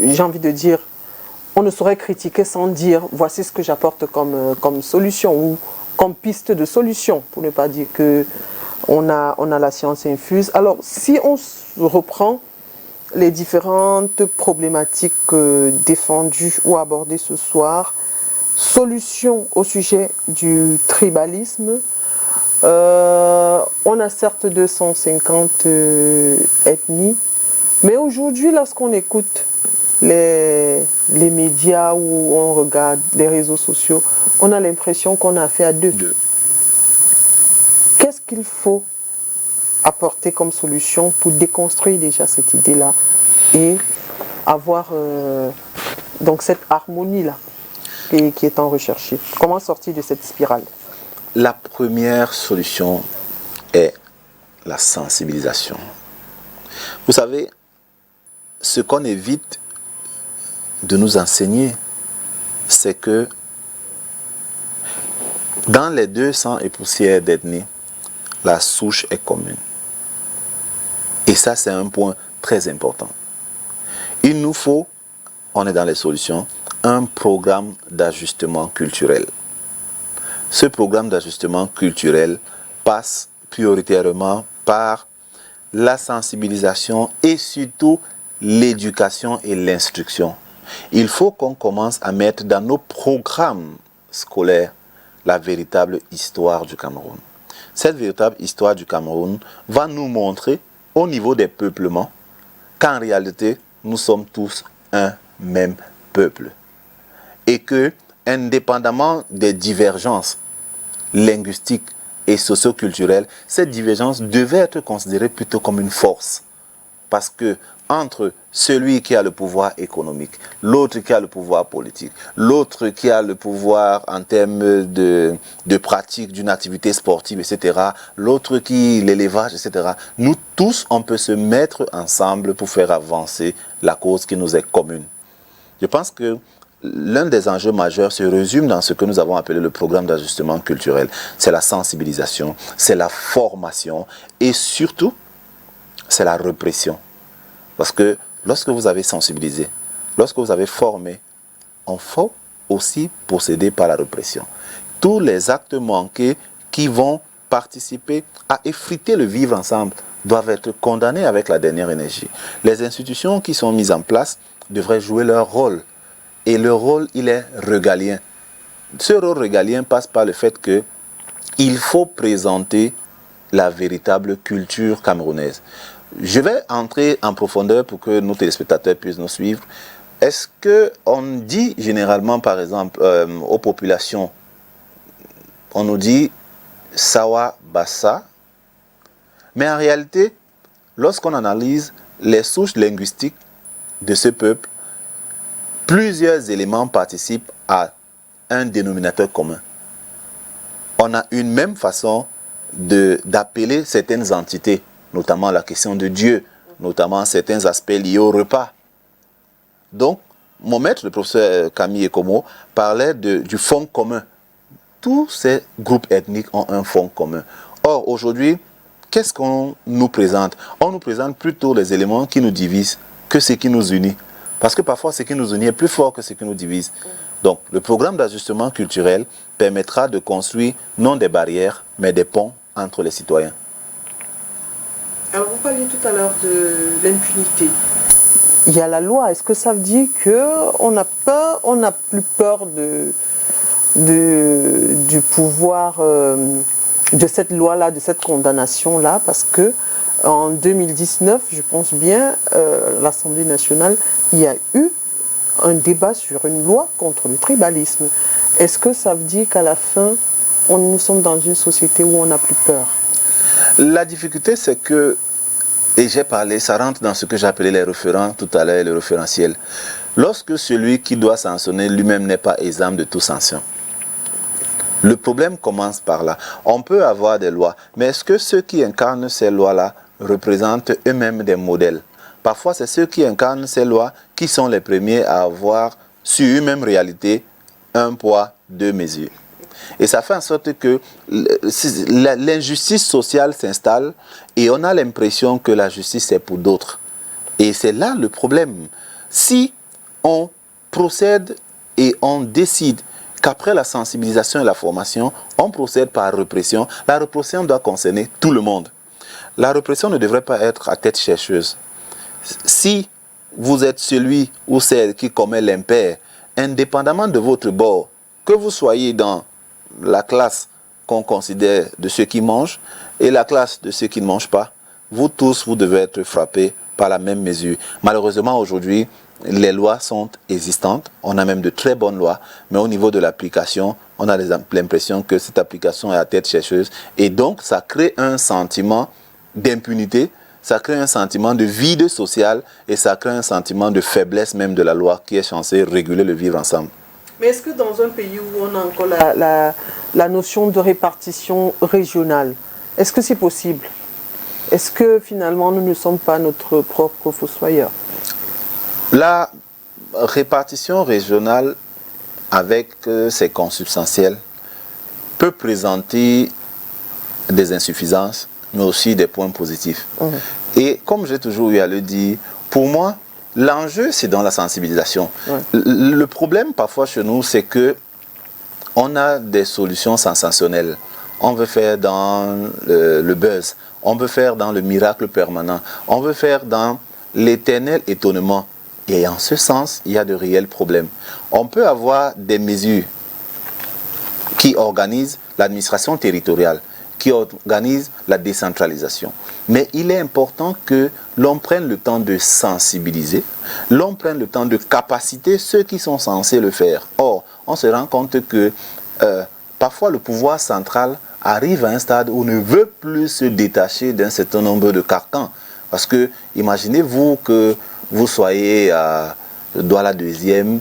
j'ai envie de dire, on ne saurait critiquer sans dire voici ce que j'apporte comme solution ou comme piste de solution, pour ne pas dire qu'on a la science infuse. Alors, si on reprend les différentes problématiques défendues ou abordées ce soir, solution au sujet du tribalisme, on a certes 250 ethnies, mais aujourd'hui, lorsqu'on écoute les médias ou on regarde les réseaux sociaux, on a l'impression qu'on a affaire à deux. Qu'est-ce qu'il faut apporter comme solution pour déconstruire déjà cette idée-là et avoir donc cette harmonie-là qui est en recherchée? Comment sortir de cette spirale? La première solution est la sensibilisation. Vous savez, ce qu'on évite de nous enseigner, c'est que dans les 200 et poussières d'ethnie, la souche est commune. Et ça, c'est un point très important. Il nous faut, on est dans les solutions, un programme d'ajustement culturel. Ce programme d'ajustement culturel passe prioritairement par la sensibilisation et surtout l'éducation et l'instruction. Il faut qu'on commence à mettre dans nos programmes scolaires la véritable histoire du Cameroun. Cette véritable histoire du Cameroun va nous montrer, au niveau des peuplements, qu'en réalité, nous sommes tous un même peuple. Et que, indépendamment des divergences linguistiques et socio-culturelles, cette divergence devait être considérée plutôt comme une force. Parce que entre celui qui a le pouvoir économique, l'autre qui a le pouvoir politique, l'autre qui a le pouvoir en termes de pratique d'une activité sportive, etc., l'autre qui l'élevage, etc., nous tous, on peut se mettre ensemble pour faire avancer la cause qui nous est commune. Je pense que l'un des enjeux majeurs se résume dans ce que nous avons appelé le programme d'ajustement culturel. C'est la sensibilisation, c'est la formation et surtout, c'est la répression. Parce que lorsque vous avez sensibilisé, lorsque vous avez formé, il faut aussi procéder par la répression. Tous les actes manqués qui vont participer à effriter le vivre ensemble doivent être condamnés avec la dernière énergie. Les institutions qui sont mises en place devraient jouer leur rôle. Et le rôle, il est régalien. Ce rôle régalien passe par le fait qu'il faut présenter la véritable culture camerounaise. Je vais entrer en profondeur pour que nos téléspectateurs puissent nous suivre. Est-ce qu'on dit généralement, par exemple, aux populations, on nous dit Sawa Bassa, mais en réalité, lorsqu'on analyse les souches linguistiques de ce peuple, plusieurs éléments participent à un dénominateur commun. On a une même façon d'appeler certaines entités, notamment la question de Dieu, notamment certains aspects liés au repas. Donc, mon maître, le professeur Camille Ekomo, parlait du fond commun. Tous ces groupes ethniques ont un fond commun. Or, aujourd'hui, qu'est-ce qu'on nous présente? On nous présente plutôt les éléments qui nous divisent que ce qui nous unit. Parce que parfois, ce qui nous unit est plus fort que ce qui nous divise. Donc, le programme d'ajustement culturel permettra de construire non des barrières, mais des ponts entre les citoyens. Alors, vous parliez tout à l'heure de l'impunité. Il y a la loi. Est-ce que ça veut dire qu'on n'a plus peur du pouvoir, de cette loi-là, de cette condamnation-là? Parce que en 2019, je pense bien, l'Assemblée nationale, il y a eu un débat sur une loi contre le tribalisme. Est-ce que ça veut dire qu'à la fin, nous sommes dans une société où on n'a plus peur? La difficulté, c'est que, et j'ai parlé, ça rentre dans ce que j'appelais les référents tout à l'heure, le référentiel. Lorsque celui qui doit sanctionner lui-même n'est pas exempt de toute sanction, le problème commence par là. On peut avoir des lois, mais est-ce que ceux qui incarnent ces lois-là représentent eux-mêmes des modèles? Parfois, c'est ceux qui incarnent ces lois qui sont les premiers à avoir, sur eux-mêmes réalité, un poids, deux mesures. Et ça fait en sorte que l'injustice sociale s'installe et on a l'impression que la justice est pour d'autres. Et c'est là le problème. Si on procède et on décide qu'après la sensibilisation et la formation, on procède par répression, la répression doit concerner tout le monde. La répression ne devrait pas être à tête chercheuse. Si vous êtes celui ou celle qui commet l'impair, indépendamment de votre bord, que vous soyez dans la classe qu'on considère de ceux qui mangent et la classe de ceux qui ne mangent pas, vous tous, vous devez être frappés par la même mesure. Malheureusement, aujourd'hui, les lois sont existantes, on a même de très bonnes lois, mais au niveau de l'application, on a l'impression que cette application est à tête chercheuse et donc ça crée un sentiment d'impunité, ça crée un sentiment de vide social et ça crée un sentiment de faiblesse même de la loi qui est censée réguler le vivre ensemble. Mais est-ce que dans un pays où on a encore la notion de répartition régionale, est-ce que c'est possible? Est-ce que finalement nous ne sommes pas notre propre fossoyeur? La répartition régionale avec ses consubstantiels peut présenter des insuffisances, mais aussi des points positifs. Et comme j'ai toujours eu à le dire, pour moi, l'enjeu, c'est dans la sensibilisation. Le problème, parfois, chez nous, c'est que on a des solutions sensationnelles. On veut faire dans le buzz, on veut faire dans le miracle permanent, on veut faire dans l'éternel étonnement. Et en ce sens, il y a de réels problèmes. On peut avoir des mesures qui organise l'administration territoriale, qui organise la décentralisation. Mais il est important que l'on prenne le temps de sensibiliser, l'on prenne le temps de capaciter ceux qui sont censés le faire. Or, on se rend compte que parfois le pouvoir central arrive à un stade où on ne veut plus se détacher d'un certain nombre de carcans. Parce que, imaginez-vous que vous soyez à Douala 2e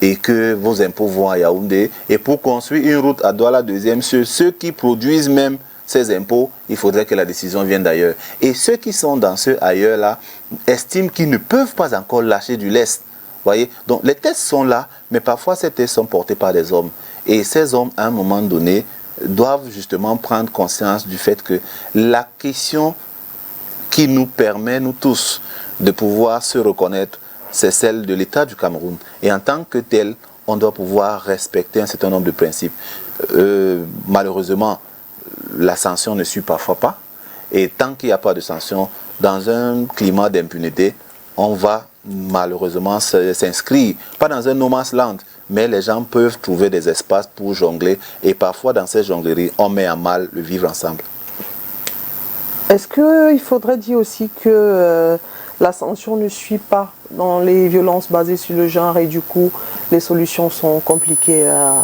et que vos impôts vont à Yaoundé. Et pour construire une route à Douala 2e, ceux qui produisent même ces impôts, il faudrait que la décision vienne d'ailleurs. Et ceux qui sont dans ce ailleurs-là estiment qu'ils ne peuvent pas encore lâcher du lest. Voyez? Donc les tests sont là, mais parfois ces tests sont portés par des hommes. Et ces hommes, à un moment donné, doivent justement prendre conscience du fait que la question qui nous permet, nous tous, de pouvoir se reconnaître, c'est celle de l'État du Cameroun. Et en tant que tel, on doit pouvoir respecter un certain nombre de principes. Malheureusement, la sanction ne suit parfois pas. Et tant qu'il n'y a pas de sanction, dans un climat d'impunité, on va malheureusement s'inscrire, pas dans un no man's land, mais les gens peuvent trouver des espaces pour jongler. Et parfois, dans ces jongleries, on met à mal le vivre ensemble. Est-ce qu'il faudrait dire aussi que la sanction ne suit pas dans les violences basées sur le genre et du coup, les solutions sont compliquées à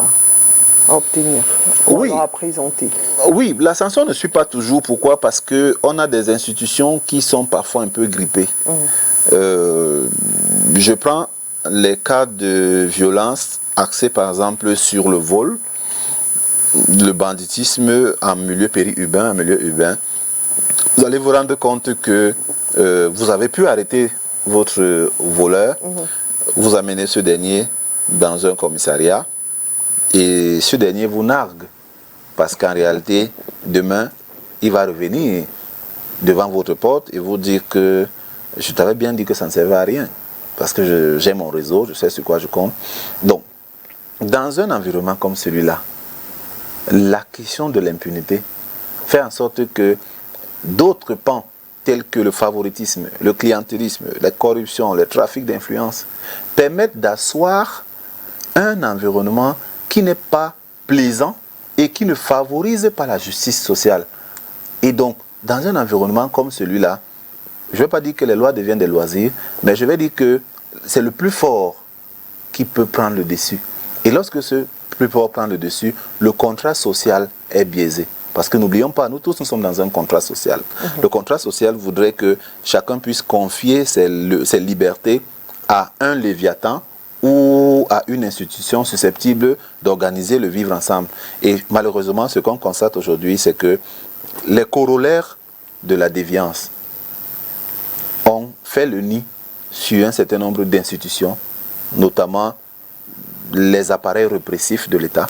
obtenir, oui, à présenter? Oui, la sanction ne suit pas toujours. Pourquoi? Parce qu'on a des institutions qui sont parfois un peu grippées. Je prends les cas de violence axés par exemple sur le vol, le banditisme en milieu périurbain, en milieu urbain. Vous allez vous rendre compte que vous avez pu arrêter votre voleur, vous amenez ce dernier dans un commissariat et ce dernier vous nargue parce qu'en réalité, demain, il va revenir devant votre porte et vous dire que je t'avais bien dit que ça ne servait à rien parce que j'ai mon réseau, je sais sur quoi je compte. Donc, dans un environnement comme celui-là, la question de l'impunité fait en sorte que d'autres pans tels que le favoritisme, le clientélisme, la corruption, le trafic d'influence permettent d'asseoir un environnement qui n'est pas plaisant et qui ne favorise pas la justice sociale. Et donc, dans un environnement comme celui-là, je ne vais pas dire que les lois deviennent des loisirs, mais je vais dire que c'est le plus fort qui peut prendre le dessus. Et lorsque ce plus fort prend le dessus, le contrat social est biaisé. Parce que n'oublions pas, nous tous nous sommes dans un contrat social. Le contrat social voudrait que chacun puisse confier ses libertés à un léviathan ou à une institution susceptible d'organiser le vivre ensemble. Et malheureusement, ce qu'on constate aujourd'hui, c'est que les corollaires de la déviance ont fait le nid sur un certain nombre d'institutions, notamment les appareils répressifs de l'État.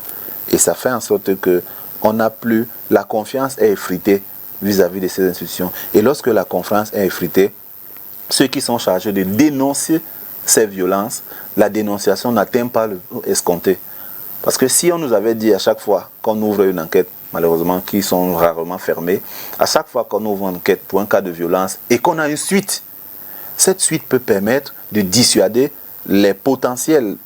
Et ça fait en sorte que on n'a plus, la confiance est effritée vis-à-vis de ces institutions. Et lorsque la confiance est effritée, ceux qui sont chargés de dénoncer ces violences, la dénonciation n'atteint pas le escompté. Parce que si on nous avait dit à chaque fois qu'on ouvre une enquête, malheureusement qui sont rarement fermées, à chaque fois qu'on ouvre une enquête pour un cas de violence et qu'on a une suite, cette suite peut permettre de dissuader les potentiels.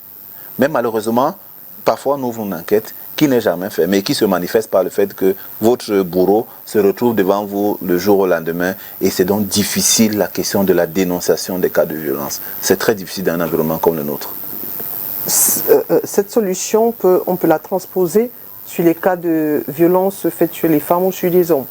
Mais malheureusement, parfois on ouvre une enquête qui n'est jamais fait, mais qui se manifeste par le fait que votre bourreau se retrouve devant vous le jour au lendemain, et c'est donc difficile la question de la dénonciation des cas de violence. C'est très difficile dans un environnement comme le nôtre. Cette solution, on peut la transposer sur les cas de violence faite sur les femmes ou sur les hommes?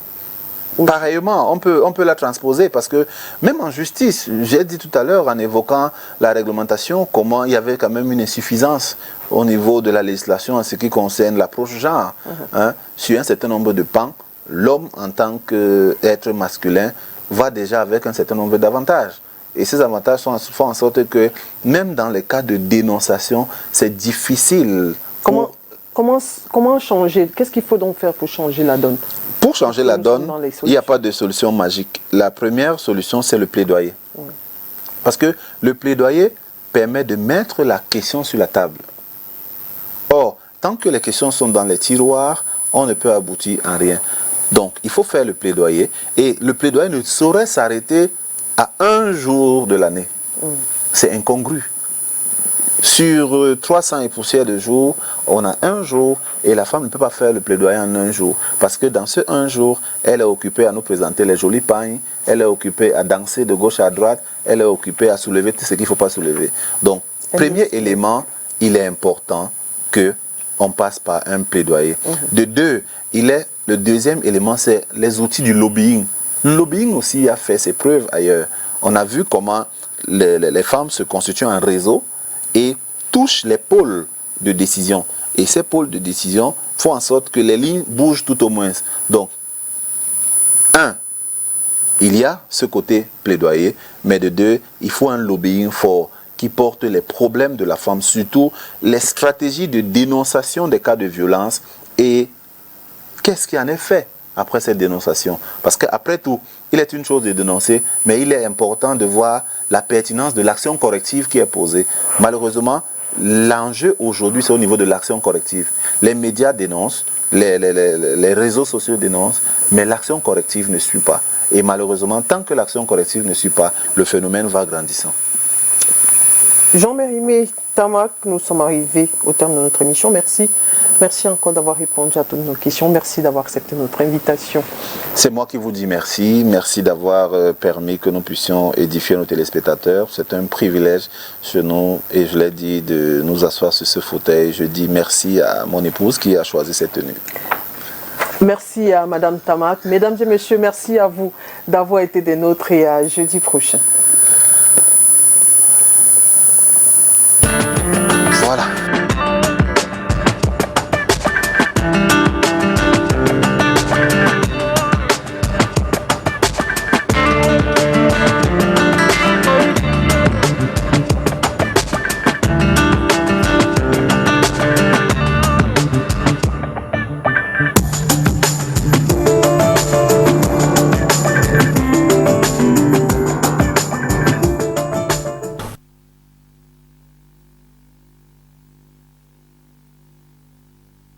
Pareillement, on peut la transposer parce que même en justice, j'ai dit tout à l'heure en évoquant la réglementation, comment il y avait quand même une insuffisance au niveau de la législation en ce qui concerne l'approche genre. Sur un certain nombre de pans, l'homme en tant qu'être masculin va déjà avec un certain nombre d'avantages. Et ces avantages font en sorte que même dans les cas de dénonciation, c'est difficile. Comment changer? Qu'est-ce qu'il faut donc faire pour changer la donne? Pour changer la donne, il n'y a pas de solution magique. La première solution, c'est le plaidoyer. Parce que le plaidoyer permet de mettre la question sur la table. Or, tant que les questions sont dans les tiroirs, on ne peut aboutir à rien. Donc, il faut faire le plaidoyer. Et le plaidoyer ne saurait s'arrêter à un jour de l'année. C'est incongru. Sur 300 et poussières de jours, on a un jour et la femme ne peut pas faire le plaidoyer en un jour. Parce que dans ce un jour, elle est occupée à nous présenter les jolis pagnes, elle est occupée à danser de gauche à droite, elle est occupée à soulever tout ce qu'il ne faut pas soulever. Donc, premier élément, il est important qu'on passe par un plaidoyer. De deux, le deuxième élément, c'est les outils du lobbying. Le lobbying aussi a fait ses preuves ailleurs. On a vu comment les femmes se constituent en réseau et touchent les pôles de décision. Et ces pôles de décision font en sorte que les lignes bougent tout au moins. Donc, il y a ce côté plaidoyer, mais de deux, il faut un lobbying fort qui porte les problèmes de la femme, surtout les stratégies de dénonciation des cas de violence et qu'est-ce qui en est fait après cette dénonciation. Parce qu'après tout, il est une chose de dénoncer, mais il est important de voir la pertinence de l'action corrective qui est posée. Malheureusement, l'enjeu aujourd'hui, c'est au niveau de l'action corrective. Les médias dénoncent, les réseaux sociaux dénoncent, mais l'action corrective ne suit pas. Et malheureusement, tant que l'action corrective ne suit pas, le phénomène va grandissant. Jean-Mérimée Tamak, nous sommes arrivés au terme de notre émission. Merci. Merci encore d'avoir répondu à toutes nos questions. Merci d'avoir accepté notre invitation. C'est moi qui vous dis merci. Merci d'avoir permis que nous puissions édifier nos téléspectateurs. C'est un privilège chez nous, et je l'ai dit, de nous asseoir sur ce fauteuil. Je dis merci à mon épouse qui a choisi cette tenue. Merci à Madame Tamak. Mesdames et messieurs, merci à vous d'avoir été des nôtres et à jeudi prochain.